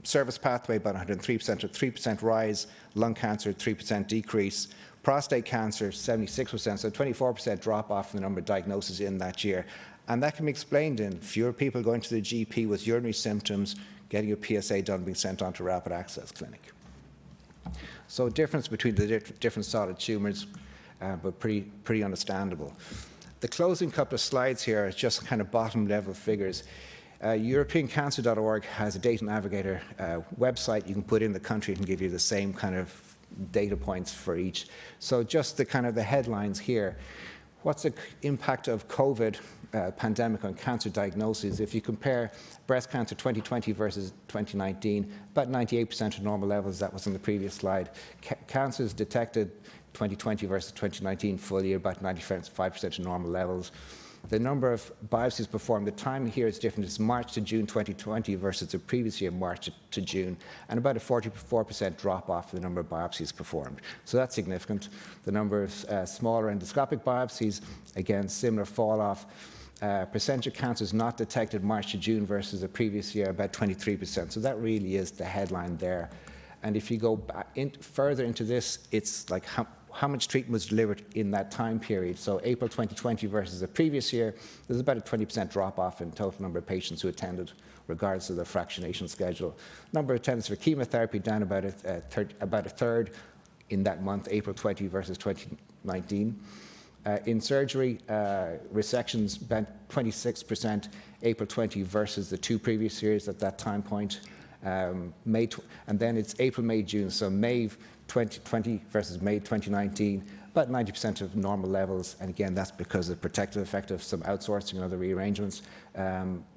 service pathway, about 103%, a 3% rise, lung cancer, 3% decrease, prostate cancer, 76%, so 24% drop off in the number of diagnoses in that year. And that can be explained in fewer people going to the GP with urinary symptoms, getting a PSA done, being sent on to rapid access clinic. So difference between the different solid tumours, but pretty understandable. The closing couple of slides here are just kind of bottom level figures. EuropeanCancer.org has a data navigator website. You can put in the country and give you the same kind of data points for each. So just the kind of the headlines here. What's the impact of COVID pandemic on cancer diagnoses? If you compare breast cancer 2020 versus 2019, about 98% of normal levels, that was in the previous slide. Cancers detected 2020 versus 2019 full year, about 95% of normal levels. The number of biopsies performed, the time here is different. It's March to June 2020 versus the previous year, March to June, and about a 44% drop off in the number of biopsies performed. So that's significant. The number of smaller endoscopic biopsies, again, similar fall off. Percentage of cancers not detected March to June versus the previous year, about 23%. So that really is the headline there. And if you go back further into this, it's like how much treatment was delivered in that time period. So April 2020 versus the previous year, there's about a 20% drop-off in total number of patients who attended, regardless of the fractionation schedule. Number of attendance for chemotherapy down about a third in that month, April 20 versus 2019. In surgery, resections bent 26% April 20 versus the 2 previous years at that time point. And then it's April, May, June, so May 2020 versus May 2019, about 90% of normal levels, and again that's because of the protective effect of some outsourcing and other rearrangements.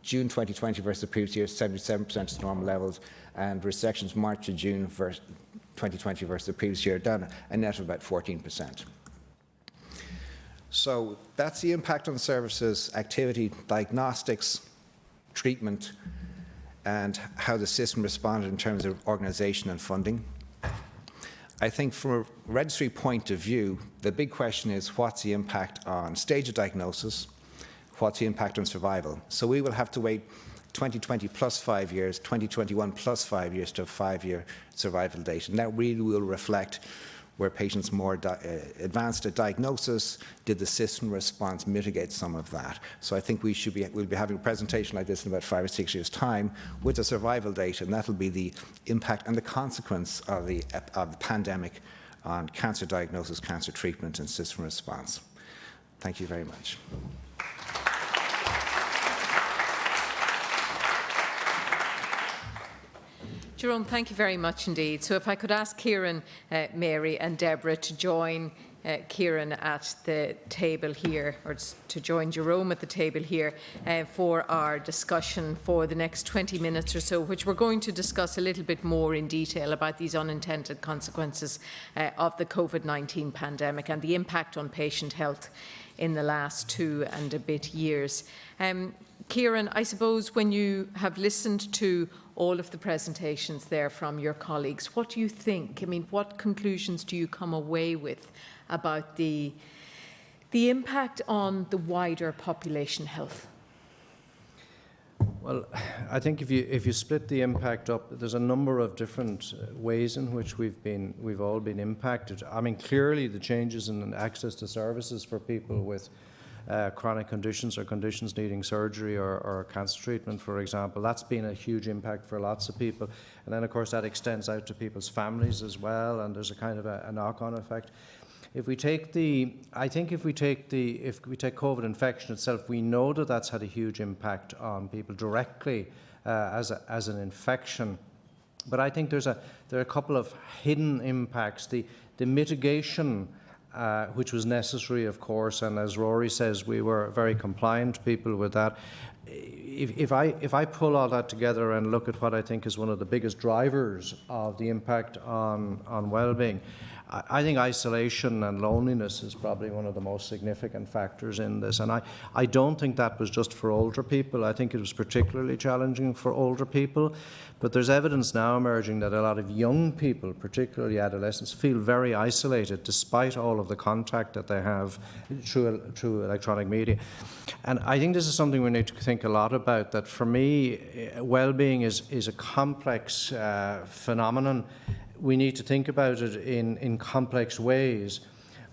June 2020 versus the previous year, 77% of normal levels, and resections March to June 2020 versus the previous year, down a net of about 14%. So that's the impact on services, activity, diagnostics, treatment, and how the system responded in terms of organisation and funding. I think from a registry point of view, the big question is what's the impact on stage of diagnosis, what's the impact on survival. So we will have to wait 2020 plus 5 years, 2021 plus 5 years to a 5-year survival date. And that really will reflect where patients more advanced at diagnosis, did the system response mitigate some of that? So I think we'll be having a presentation like this in about 5 or 6 years' time with a survival date, and that'll be the impact and the consequence of the pandemic on cancer diagnosis, cancer treatment, and system response. Thank you very much. Jerome, thank you very much indeed. So if I could ask Kieran, Mary and Deborah to join Kieran at the table here, or to join Jerome at the table here for our discussion for the next 20 minutes or so, which we're going to discuss a little bit more in detail about these unintended consequences of the COVID-19 pandemic and the impact on patient health in the last 2 and a bit years. Kieran, I suppose when you have listened to all of the presentations there from your colleagues, what do you think? I mean, what conclusions do you come away with about the impact on the wider population health? Well, I think if you split the impact up, there's a number of different ways in which we've all been impacted. I mean, clearly the changes in access to services for people with chronic conditions or conditions needing surgery or cancer treatment, for example, that's been a huge impact for lots of people. And then, of course, that extends out to people's families as well, and there's a kind of a knock-on effect. If we take COVID infection itself, we know that that's had a huge impact on people directly as an infection. But I think there are a couple of hidden impacts. The mitigation, which was necessary, of course, and as Rory says, we were very compliant people with that. If I pull all that together and look at what I think is one of the biggest drivers of the impact on well-being, I think isolation and loneliness is probably one of the most significant factors in this. And I don't think that was just for older people. I think it was particularly challenging for older people. But there's evidence now emerging that a lot of young people, particularly adolescents, feel very isolated despite all of the contact that they have through electronic media. And I think this is something we need to think a lot about, that for me, well-being is a complex phenomenon. We need to think about it in complex ways.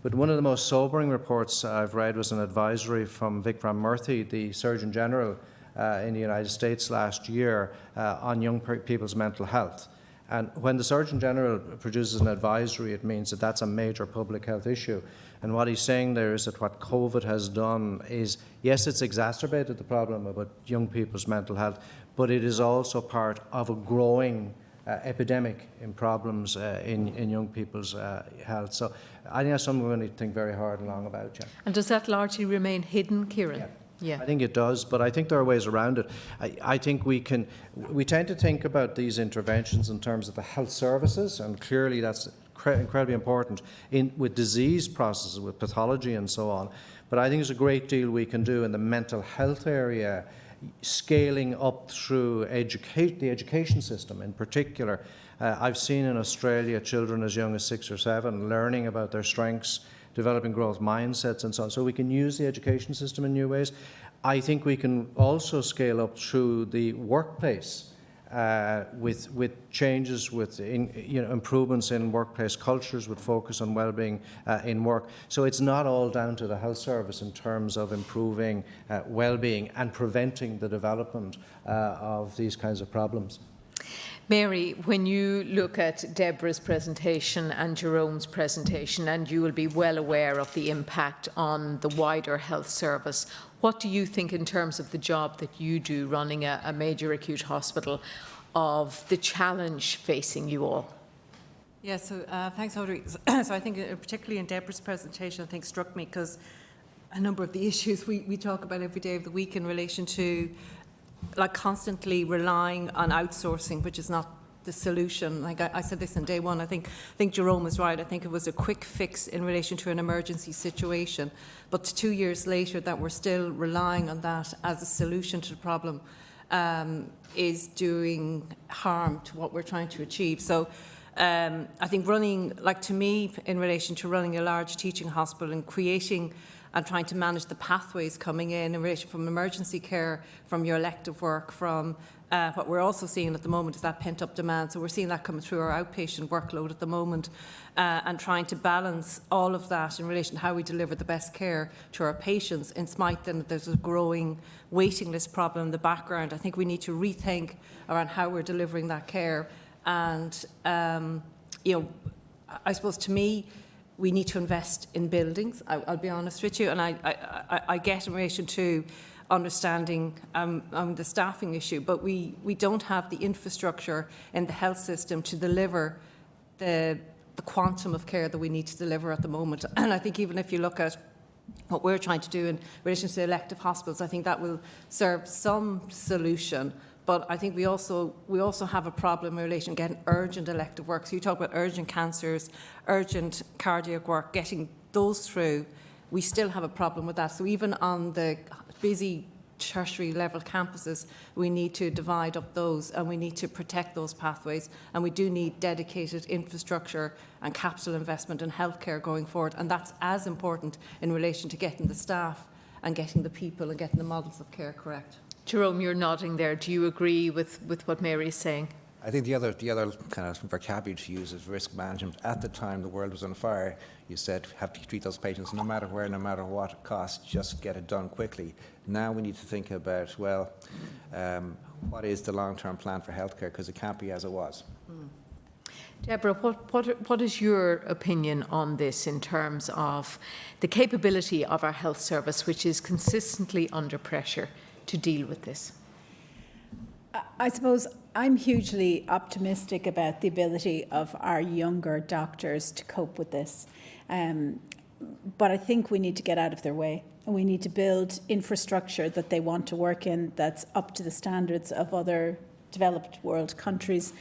But one of the most sobering reports I've read was an advisory from Vikram Murthy, the Surgeon General in the United States last year on young people's mental health. And when the Surgeon General produces an advisory, it means that that's a major public health issue. And what he's saying there is that what COVID has done is, yes, it's exacerbated the problem about young people's mental health, but it is also part of a growing epidemic in problems in young people's health. So I think that's something we're going to think very hard and long about. Yeah. And does that largely remain hidden, Kieran? Yeah. I think it does, but I think there are ways around it. I think we tend to think about these interventions in terms of the health services, and clearly that's incredibly important with disease processes, with pathology and so on. But I think there's a great deal we can do in the mental health area, scaling up through the education system in particular. I've seen in Australia children as young as 6 or 7 learning about their strengths, developing growth mindsets and so on. So we can use the education system in new ways. I think we can also scale up through the workplace with changes, with improvements in workplace cultures, with focus on well-being in work. So it's not all down to the health service in terms of improving well-being and preventing the development of these kinds of problems. Mary, when you look at Deborah's presentation and Jerome's presentation, and you will be well aware of the impact on the wider health service, what do you think in terms of the job that you do running a major acute hospital of the challenge facing you all? Yeah, so thanks, Audrey. So I think particularly in Deborah's presentation, I think struck me because a number of the issues we talk about every day of the week in relation to like constantly relying on outsourcing, which is not the solution. Like I said this on day one, I think Jerome was right. I think it was a quick fix in relation to an emergency situation. But 2 years later, that we're still relying on that as a solution to the problem is doing harm to what we're trying to achieve. So I think running, like to me, in relation to running a large teaching hospital and creating and trying to manage the pathways coming in relation from emergency care, from your elective work, from what we're also seeing at the moment is that pent-up demand. So we're seeing that coming through our outpatient workload at the moment and trying to balance all of that in relation to how we deliver the best care to our patients, in spite that there's a growing waiting list problem in the background. I think we need to rethink around how we're delivering that care. And, I suppose to me, we need to invest in buildings. I'll be honest with you, and I get in relation to understanding the staffing issue, but we don't have the infrastructure in the health system to deliver the quantum of care that we need to deliver at the moment. And I think even if you look at what we're trying to do in relation to elective hospitals, I think that will serve some solution. But I think we also have a problem in relation to getting urgent elective work. So you talk about urgent cancers, urgent cardiac work, getting those through. We still have a problem with that. So even on the busy tertiary level campuses, we need to divide up those and we need to protect those pathways. And we do need dedicated infrastructure and capital investment in healthcare going forward. And that's as important in relation to getting the staff and getting the people and getting the models of care correct. Jerome, you're nodding there. Do you agree with what Mary is saying? I think the other kind of vocabulary to use is risk management. At the time the world was on fire, you said have to treat those patients no matter where, no matter what it costs, just get it done quickly. Now we need to think about, well, what is the long-term plan for healthcare, because it can't be as it was. Deborah, what is your opinion on this in terms of the capability of our health service, which is consistently under pressure to deal with this? I suppose I'm hugely optimistic about the ability of our younger doctors to cope with this. But I think we need to get out of their way. And we need to build infrastructure that they want to work in that's up to the standards of other developed world countries.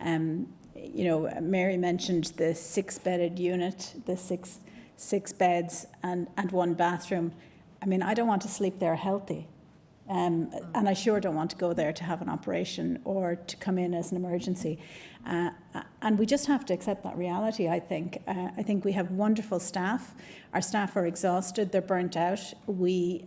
Mary mentioned the 6-bedded unit, the six beds and one bathroom. I mean, I don't want to sleep there healthy. And I sure don't want to go there to have an operation or to come in as an emergency. And we just have to accept that reality, I think. I think we have wonderful staff. Our staff are exhausted. They're burnt out. We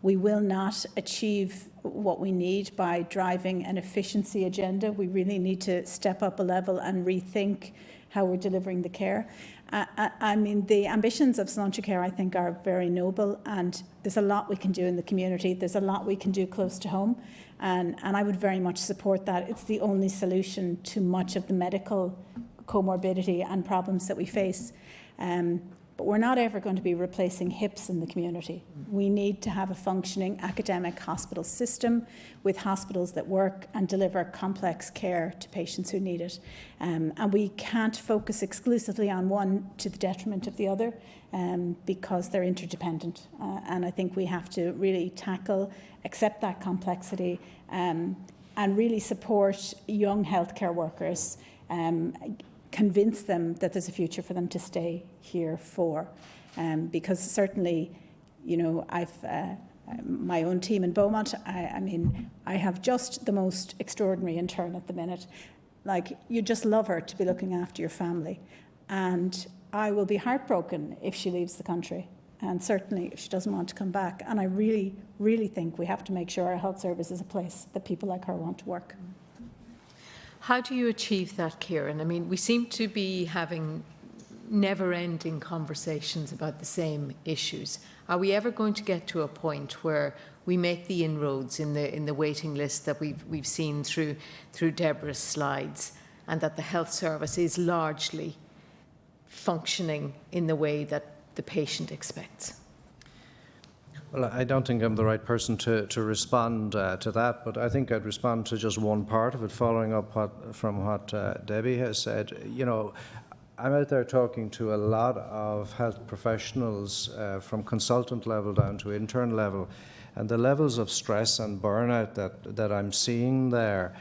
will not achieve what we need by driving an efficiency agenda. We really need to step up a level and rethink how we're delivering the care. I mean, the ambitions of Sláinte Care, I think, are very noble, and there's a lot we can do in the community. There's a lot we can do close to home, and I would very much support that. It's the only solution to much of the medical comorbidity and problems that we face. But we're not ever going to be replacing hips in the community. We need to have a functioning academic hospital system with hospitals that work and deliver complex care to patients who need it. And we can't focus exclusively on one to the detriment of the other because they're interdependent. And I think we have to really accept that complexity and really support young healthcare workers, convince them that there's a future for them to stay here for. Because certainly, I've my own team in Beaumont, I have just the most extraordinary intern at the minute. Like, you just love her to be looking after your family. And I will be heartbroken if she leaves the country, and certainly if she doesn't want to come back. And I really, really think we have to make sure our health service is a place that people like her want to work. How do you achieve that, Kieran? I mean, we seem to be having never-ending conversations about the same issues. Are we ever going to get to a point where we make the inroads in the waiting list that we've seen through Deborah's slides, and that the health service is largely functioning in the way that the patient expects? Well, I don't think I'm the right person to respond to that, but I think I'd respond to just one part of it, following up from what Debbie has said. You know, I'm out there talking to a lot of health professionals from consultant level down to intern level, and the levels of stress and burnout that I'm seeing there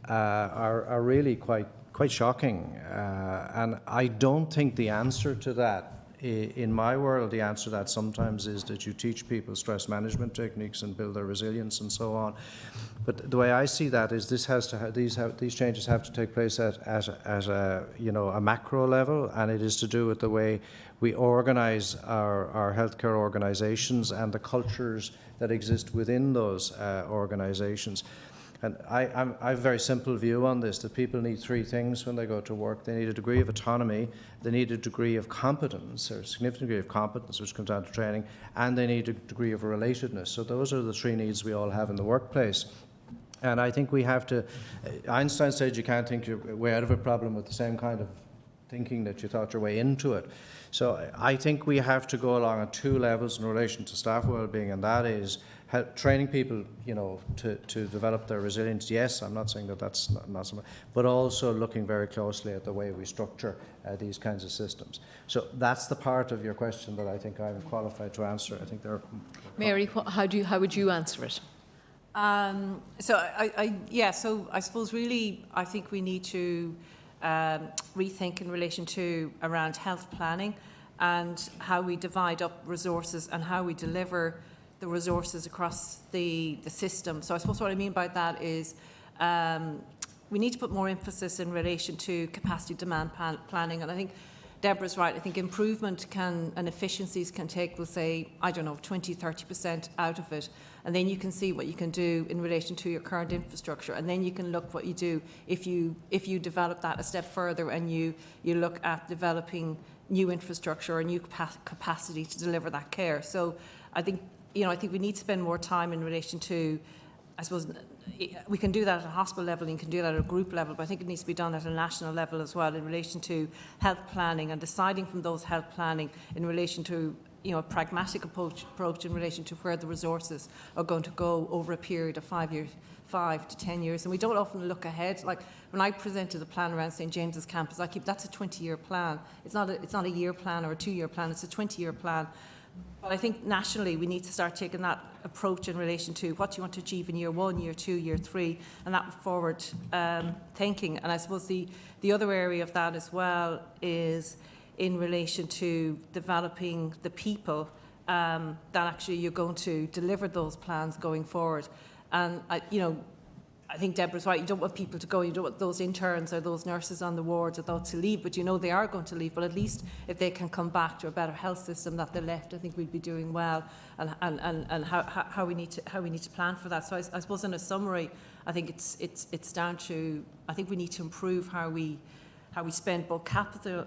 are really quite shocking. And I don't think the answer to that, in my world, the answer to that sometimes is that you teach people stress management techniques and build their resilience and so on. But the way I see that is these changes have to take place at a macro level, and it is to do with the way we organise our healthcare organisations and the cultures that exist within those organisations. And I have a very simple view on this, that people need three things when they go to work. They need a degree of autonomy, they need a degree of competence, or a significant degree of competence, which comes down to training, and they need a degree of relatedness. So those are the three needs we all have in the workplace. And I think we have to, Einstein said you can't think your way out of a problem with the same kind of thinking that you thought your way into it. So I think we have to go along at two levels in relation to staff well-being, and that is training people, to develop their resilience. Yes, I'm not saying that that's not something, but also looking very closely at the way we structure these kinds of systems. So that's the part of your question that I think I'm qualified to answer. I think there. Mary, how would you answer it? So I suppose really I think we need to rethink in relation to around health planning and how we divide up resources and how we deliver the resources across the system. So I suppose what I mean by that is we need to put more emphasis in relation to capacity demand planning. And I think Deborah's right. I think improvement and efficiencies can take, we'll say, 20, 30% out of it. And then you can see what you can do in relation to your current infrastructure. And then you can look what you do if you develop that a step further and you look at developing new infrastructure or new capacity to deliver that care. So I think we need to spend more time in relation to, I suppose, we can do that at a hospital level and you can do that at a group level, but I think it needs to be done at a national level as well in relation to health planning and deciding from those health planning in relation to a pragmatic approach in relation to where the resources are going to go over a period of 5 to 10 years. And we don't often look ahead. Like when I presented a plan around St. James's campus, that's a 20-year plan. It's not a year plan or a 2-year plan, it's a 20-year plan. But I think nationally we need to start taking that approach in relation to what you want to achieve in year 1, year 2, year 3, and that forward thinking. And I suppose the other area of that as well is in relation to developing the people that actually you're going to deliver those plans going forward. And I think Deborah's right. You don't want people to go. You don't want those interns or those nurses on the wards or those to leave. But they are going to leave. But at least if they can come back to a better health system that they left, I think we'd be doing well. And how we need to plan for that. So I suppose in a summary, I think it's down to, I think we need to improve how we spend both capital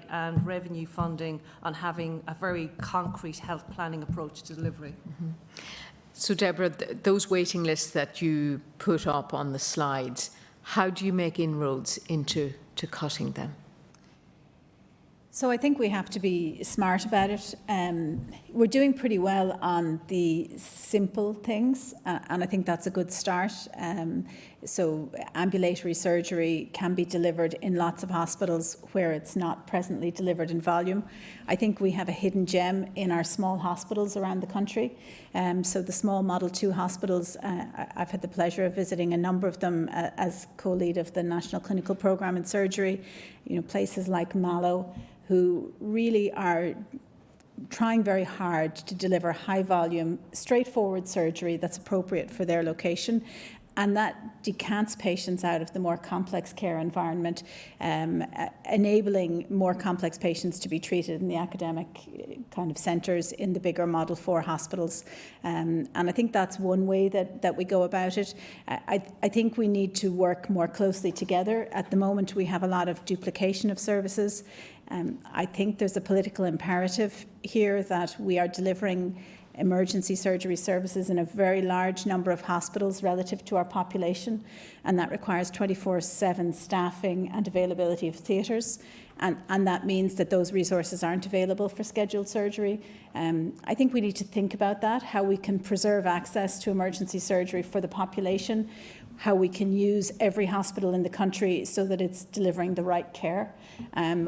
and revenue funding on having a very concrete health planning approach to delivery. Mm-hmm. So Deborah, those waiting lists that you put up on the slides, how do you make inroads into cutting them? So I think we have to be smart about it. We're doing pretty well on the simple things, and I think that's a good start. So ambulatory surgery can be delivered in lots of hospitals where it's not presently delivered in volume. I think we have a hidden gem in our small hospitals around the country. So the small Model 2 hospitals, I've had the pleasure of visiting a number of them as co-lead of the National Clinical Programme in Surgery. Places like Mallow, who really are trying very hard to deliver high volume, straightforward surgery that's appropriate for their location. And that decants patients out of the more complex care environment, enabling more complex patients to be treated in the academic kind of centres in the bigger Model 4 hospitals. And I think that's one way that we go about it. I think we need to work more closely together. At the moment, we have a lot of duplication of services. I think there's a political imperative here that we are delivering emergency surgery services in a very large number of hospitals relative to our population, and that requires 24/7 staffing and availability of theatres, and that means that those resources aren't available for scheduled surgery. I think we need to think about that, how we can preserve access to emergency surgery for the population, how we can use every hospital in the country so that it's delivering the right care.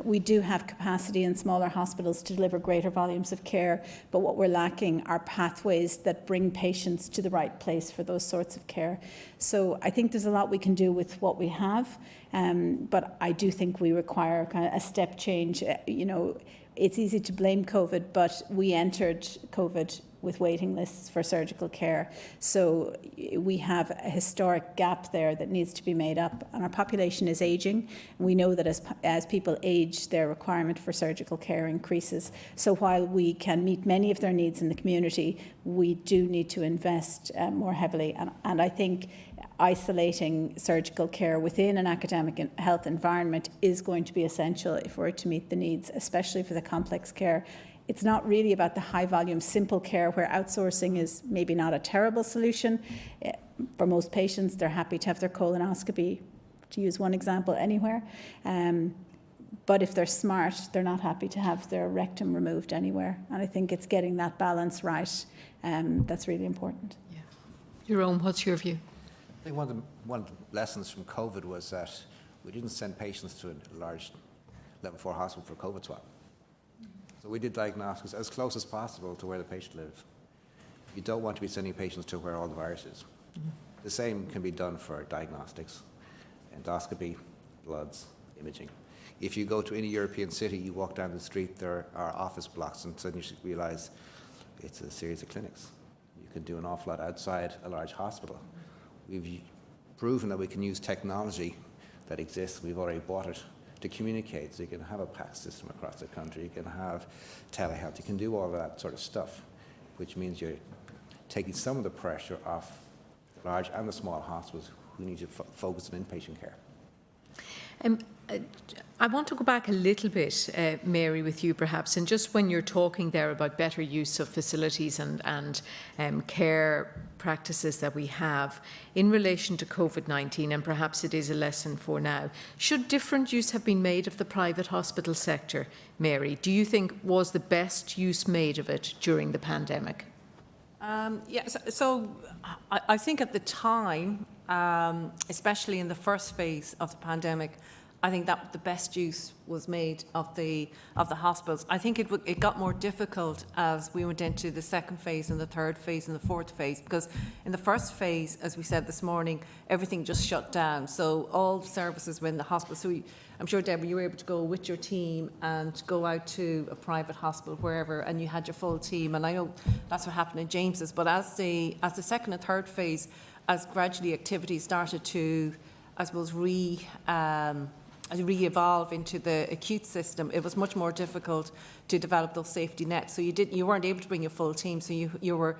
We do have capacity in smaller hospitals to deliver greater volumes of care, but what we're lacking are pathways that bring patients to the right place for those sorts of care. So I think there's a lot we can do with what we have, but I do think we require kind of a step change. It's easy to blame COVID, but we entered COVID with waiting lists for surgical care. So we have a historic gap there that needs to be made up, and our population is ageing. We know that as people age, their requirement for surgical care increases. So while we can meet many of their needs in the community, we do need to invest more heavily. And I think isolating surgical care within an academic health environment is going to be essential if we're to meet the needs, especially for the complex care. It's not really about the high volume simple care where outsourcing is maybe not a terrible solution. For most patients, they're happy to have their colonoscopy, to use one example, anywhere. But if they're smart, they're not happy to have their rectum removed anywhere. And I think it's getting that balance right that's really important. Yeah. Jerome, what's your view? I think one of the lessons from COVID was that we didn't send patients to a large level 4 hospital for COVID swab. So we did diagnostics as close as possible to where the patient lives. You don't want to be sending patients to where all the virus is. Mm-hmm. The same can be done for diagnostics, endoscopy, bloods, imaging. If you go to any European city, you walk down the street, there are office blocks, and suddenly you realise it's a series of clinics. You can do an awful lot outside a large hospital. We've proven that we can use technology that exists, we've already bought it, to communicate. So you can have a PACS system across the country, you can have telehealth, you can do all of that sort of stuff, which means you're taking some of the pressure off the large and the small hospitals who need to focus on inpatient care. I want to go back a little bit, Mary, with you perhaps, and just when you're talking there about better use of facilities and care practices that we have in relation to COVID-19, and perhaps it is a lesson for now. Should different use have been made of the private hospital sector, Mary? Do you think was the best use made of it during the pandemic? So I think at the time, especially in the first phase of the pandemic, I think that the best use was made of the hospitals. I think it got more difficult as we went into the second phase and the third phase and the fourth phase, because in the first phase, as we said this morning, everything just shut down. So all services were in the hospital. So I'm sure, Deborah, you were able to go with your team and go out to a private hospital, wherever, and you had your full team. And I know that's what happened in James's. But as the second and third phase, as gradually activities started to, I suppose, re-evolve into the acute system, it was much more difficult to develop those safety nets. So you weren't able to bring your full team. So you were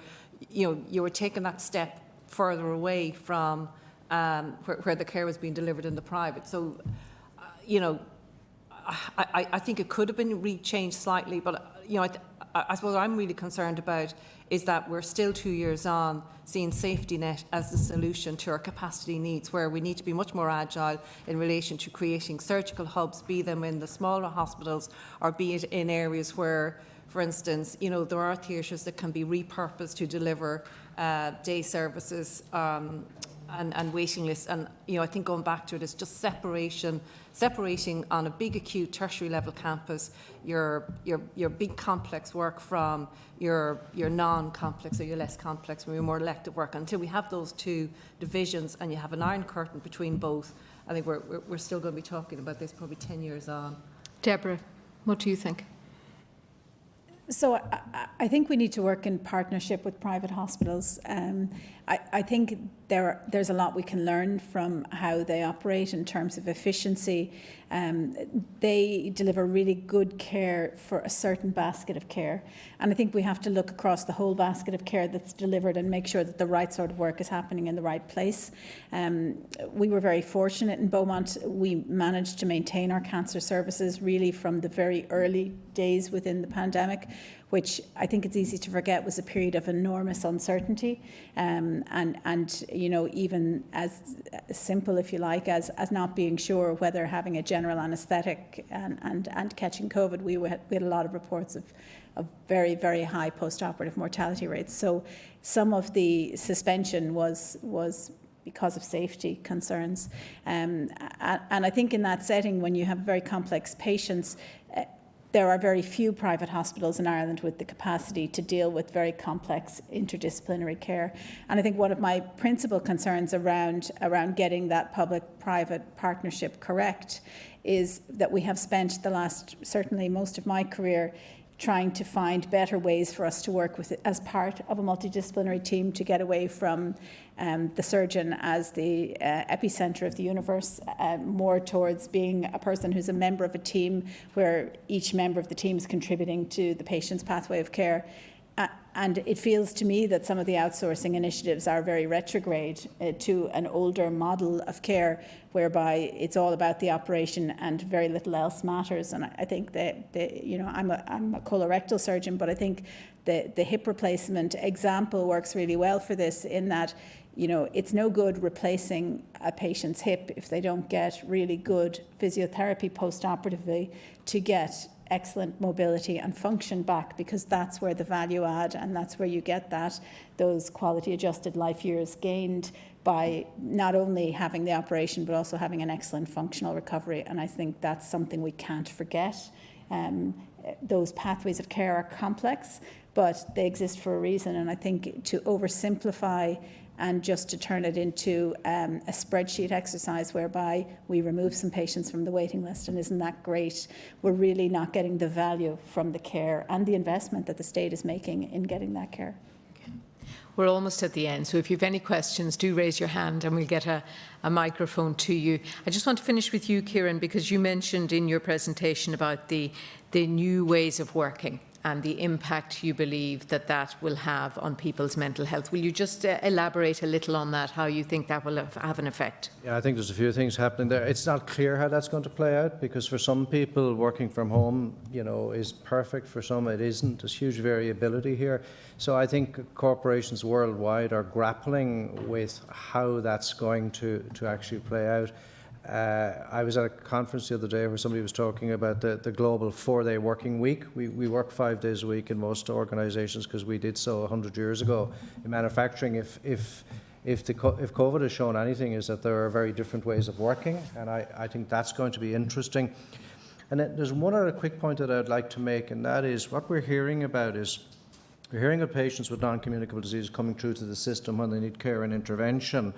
taking that step further away from where the care was being delivered in the private. So, I think it could have been re-changed slightly, but I suppose I'm really concerned about is that we're still 2 years on seeing safety net as the solution to our capacity needs, where we need to be much more agile in relation to creating surgical hubs, be them in the smaller hospitals or be it in areas where, for instance, there are theatres that can be repurposed to deliver day services and waiting lists. And I think going back to it is just separating on a big acute tertiary level campus your big complex work from your non-complex or your less complex or your more elective work. Until we have those two divisions and you have an iron curtain between both, I think we're still going to be talking about this probably 10 years on. Deborah, what do you think? So I think we need to work in partnership with private hospitals. I think there's a lot we can learn from how they operate in terms of efficiency. They deliver really good care for a certain basket of care. And I think we have to look across the whole basket of care that's delivered and make sure that the right sort of work is happening in the right place. We were very fortunate in Beaumont. We managed to maintain our cancer services really from the very early days within the pandemic, which I think it's easy to forget was a period of enormous uncertainty. And you know, even as simple, if you like, as not being sure whether having a general anaesthetic and catching COVID, we had a lot of reports of very, very high post-operative mortality rates. So some of the suspension was because of safety concerns. And I think in that setting, when you have very complex patients, there are very few private hospitals in Ireland with the capacity to deal with very complex interdisciplinary care. And I think one of my principal concerns around getting that public-private partnership correct is that we have spent the last, certainly most of my career, trying to find better ways for us to work with it as part of a multidisciplinary team to get away from the surgeon as the epicenter of the universe, more towards being a person who's a member of a team where each member of the team is contributing to the patient's pathway of care. And it feels to me that some of the outsourcing initiatives are very retrograde to an older model of care whereby it's all about the operation and very little else matters. And I think that, you know, I'm a colorectal surgeon, but I think the hip replacement example works really well for this in that, you know, it's no good replacing a patient's hip if they don't get really good physiotherapy post-operatively to get excellent mobility and function back, because that's where the value add and that's where you get those quality adjusted life years gained by not only having the operation but also having an excellent functional recovery. And I think that's something we can't forget. Those pathways of care are complex, but they exist for a reason. And I think to oversimplify and just to turn it into a spreadsheet exercise whereby we remove some patients from the waiting list, and isn't that great? We're really not getting the value from the care and the investment that the state is making in getting that care. Okay. We're almost at the end, so if you have any questions, do raise your hand and we'll get a microphone to you. I just want to finish with you, Kieran, because you mentioned in your presentation about the new ways of working and the impact you believe that will have on people's mental health. Will you just elaborate a little on that, how you think that will have an effect? Yeah, I think there's a few things happening there. It's not clear how that's going to play out, because for some people working from home, you know, is perfect. For some it isn't. There's huge variability here. So I think corporations worldwide are grappling with how that's going to actually play out. I was at a conference the other day where somebody was talking about the global 4-day working week. We work 5 days a week in most organisations because we did so 100 years ago. In manufacturing, if COVID has shown anything, is that there are very different ways of working, and I think that's going to be interesting. And then there's one other quick point that I'd like to make, and that is what we're hearing about is we're hearing of patients with non-communicable diseases coming through to the system when they need care and intervention.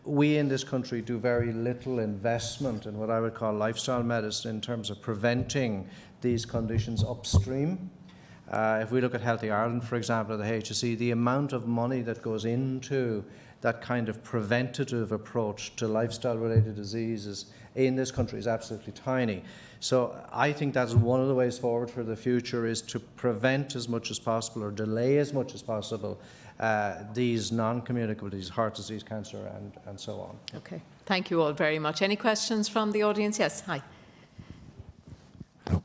We in this country do very little investment in what I would call lifestyle medicine in terms of preventing these conditions upstream. If we look at Healthy Ireland, for example, at the HSE, the amount of money that goes into that kind of preventative approach to lifestyle-related diseases in this country is absolutely tiny. So I think that's one of the ways forward for the future, is to prevent as much as possible or delay as much as possible these non-communicable diseases, heart disease, cancer, and so on. Okay. Thank you all very much. Any questions from the audience? Yes. Hi. Hello.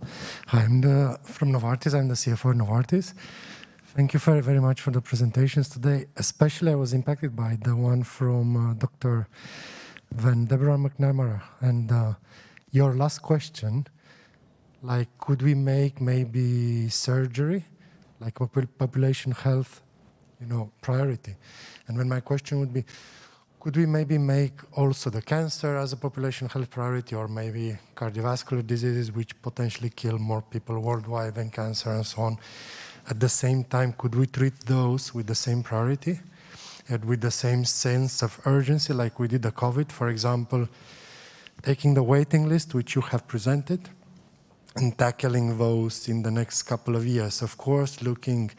Hi, I'm from Novartis. I'm the CFO of Novartis. Thank you very, very much for the presentations today. Especially I was impacted by the one from Dr. Deborah McNamara. And your last question, like, could we make maybe surgery, like population health, you know, priority? And then my question would be, could we maybe make also the cancer as a population health priority, or maybe cardiovascular diseases which potentially kill more people worldwide than cancer and so on? At the same time, could we treat those with the same priority and with the same sense of urgency like we did the COVID? For example, taking the waiting list, which you have presented, and tackling those in the next couple of years. Of course, looking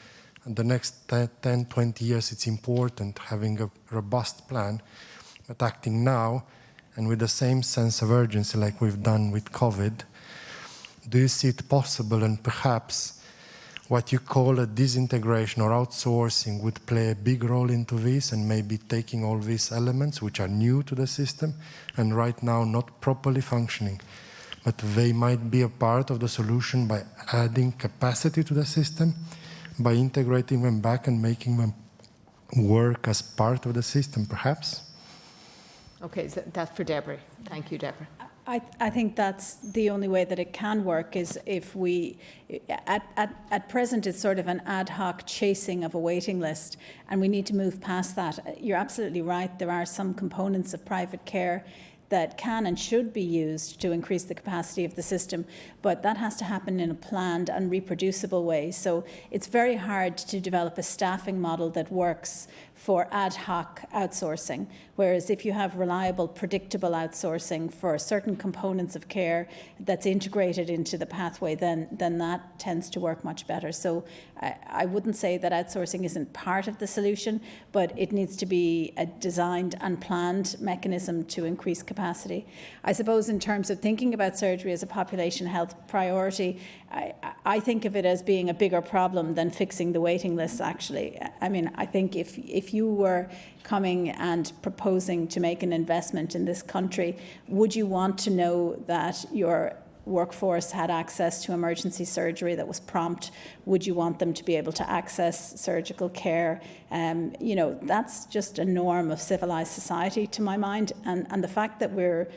at the next 10, 20 years, it's important having a robust plan, but acting now and with the same sense of urgency like we've done with COVID, do you see it possible, and perhaps what you call a disintegration or outsourcing would play a big role into this, and maybe taking all these elements which are new to the system and right now not properly functioning, but they might be a part of the solution by adding capacity to the system, by integrating them back and making them work as part of the system, perhaps? Okay, so that's for Deborah. Thank you, Deborah. I think that's the only way that it can work, is if we, at present, it's sort of an ad hoc chasing of a waiting list, and we need to move past that. You're absolutely right. There are some components of private care that can and should be used to increase the capacity of the system, but that has to happen in a planned and reproducible way. So it's very hard to develop a staffing model that works for ad hoc outsourcing, whereas if you have reliable, predictable outsourcing for certain components of care that's integrated into the pathway, then that tends to work much better. So I wouldn't say that outsourcing isn't part of the solution, but it needs to be a designed and planned mechanism to increase capacity. I suppose in terms of thinking about surgery as a population health priority, I think of it as being a bigger problem than fixing the waiting lists, actually. I mean, I think if you were coming and proposing to make an investment in this country, would you want to know that your workforce had access to emergency surgery that was prompt? Would you want them to be able to access surgical care? You know, that's just a norm of civilized society, to my mind. And the fact that we're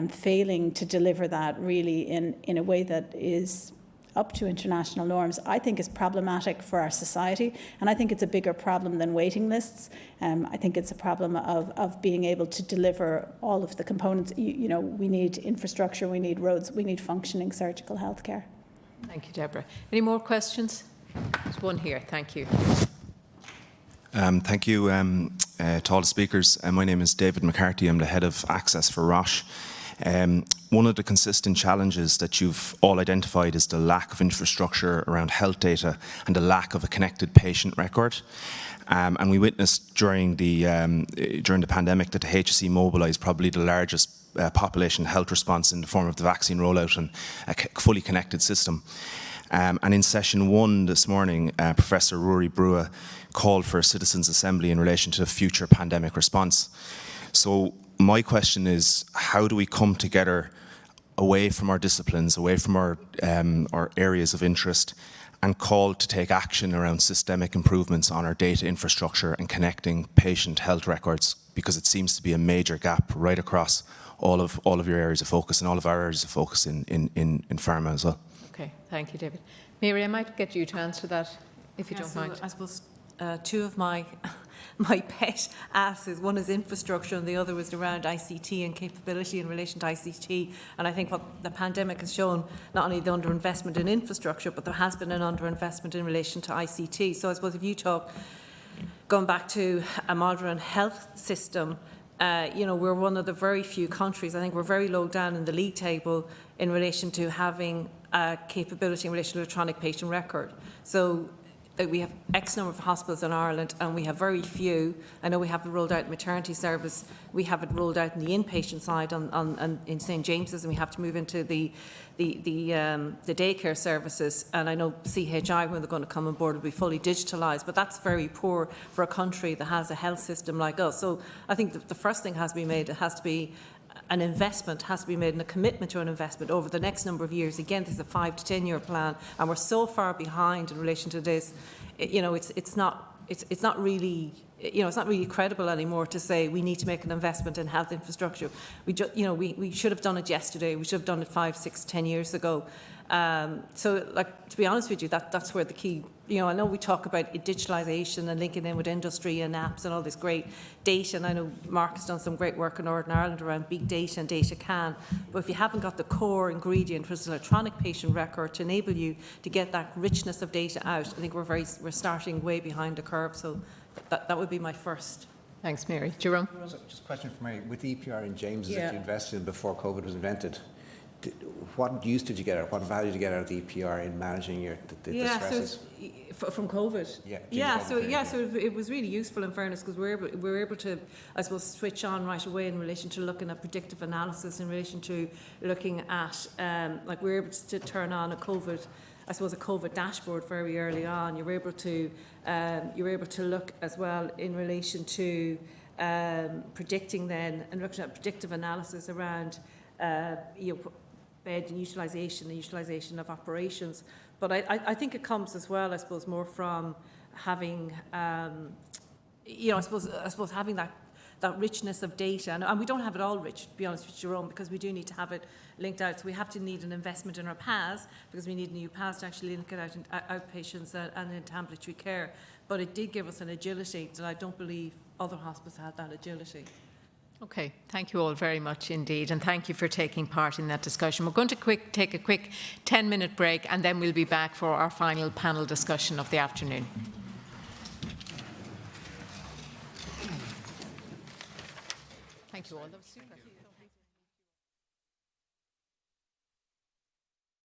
failing to deliver that really in a way that is up to international norms, I think is problematic for our society. And I think it's a bigger problem than waiting lists. I think it's a problem of being able to deliver all of the components. You know, we need infrastructure, we need roads, we need functioning surgical healthcare. Thank you, Deborah. Any more questions? There's one here. Thank you. Thank you to all the speakers. My name is David McCarthy. I'm the head of Access for Roche. One of the consistent challenges that you've all identified is the lack of infrastructure around health data and the lack of a connected patient record. And we witnessed during the pandemic that the HSE mobilised probably the largest population health response in the form of the vaccine rollout and a fully connected system. And in session 1 this morning, Professor Rory Brewer called for a citizens' assembly in relation to the future pandemic response. So my question is, how do we come together away from our disciplines, away from our areas of interest, and call to take action around systemic improvements on our data infrastructure and connecting patient health records? Because it seems to be a major gap right across all of your areas of focus and all of our areas of focus in pharma as well. Okay, thank you, David. Mary, I might get you to answer that, if you don't mind. I suppose two of my pet asses, one is infrastructure and the other was around ICT and capability in relation to ICT. And I think what the pandemic has shown, not only the underinvestment in infrastructure, but there has been an underinvestment in relation to ICT. So I suppose if you talk, going back to a modern health system, you know, we're one of the very few countries, I think we're very low down in the league table in relation to having capability in relation to electronic patient record. So we have X number of hospitals in Ireland and we have very few. I know we have it rolled out in maternity service, we have it rolled out in the inpatient side in St James's, and we have to move into the daycare services. And I know CHI, when they're going to come on board, will be fully digitalised, but that's very poor for a country that has a health system like us. So I think the first thing has to be made, it has to be an investment, has to be made, and a commitment to an investment over the next number of years. Again, this is a 5 to 10 year plan, and we're so far behind in relation to this. You know, it's not really, you know, it's not really credible anymore to say we need to make an investment in health infrastructure. We should have done it yesterday. We should have done it 5, 6, 10 years ago. So, like, to be honest with you, that's where the key. You know, I know we talk about digitalisation and linking in with industry and apps and all this great data, and I know Mark has done some great work in Northern Ireland around big data and data can. But if you haven't got the core ingredient, which is electronic patient record, to enable you to get that richness of data out, I think we're starting way behind the curve. So that would be my first. Thanks, Mary. Jerome? Just a question for Mary. With the EPR in James's that you invested in before COVID was invented, what use did you get out? What value did you get out of the EPR in managing the stresses? So from COVID. So it was really useful in fairness because we were able to, I suppose, switch on right away in relation to looking at predictive analysis, in relation to looking at like we were able to turn on a COVID dashboard very early on. You were able to look as well in relation to predicting then and looking at predictive analysis around bed utilisation of operations. But I think it comes as well, I suppose, more from having, I suppose having that richness of data. And we don't have it all rich, to be honest with Jerome, because we do need to have it linked out. So we have to need an investment in our PAS, because we need new PAS to actually link it out in outpatients and into ambulatory care. But it did give us an agility that I don't believe other hospitals had that agility. Okay, thank you all very much indeed, and thank you for taking part in that discussion. We're going to take a quick 10-minute break, and then we'll be back for our final panel discussion of the afternoon. Thank you all. That was super.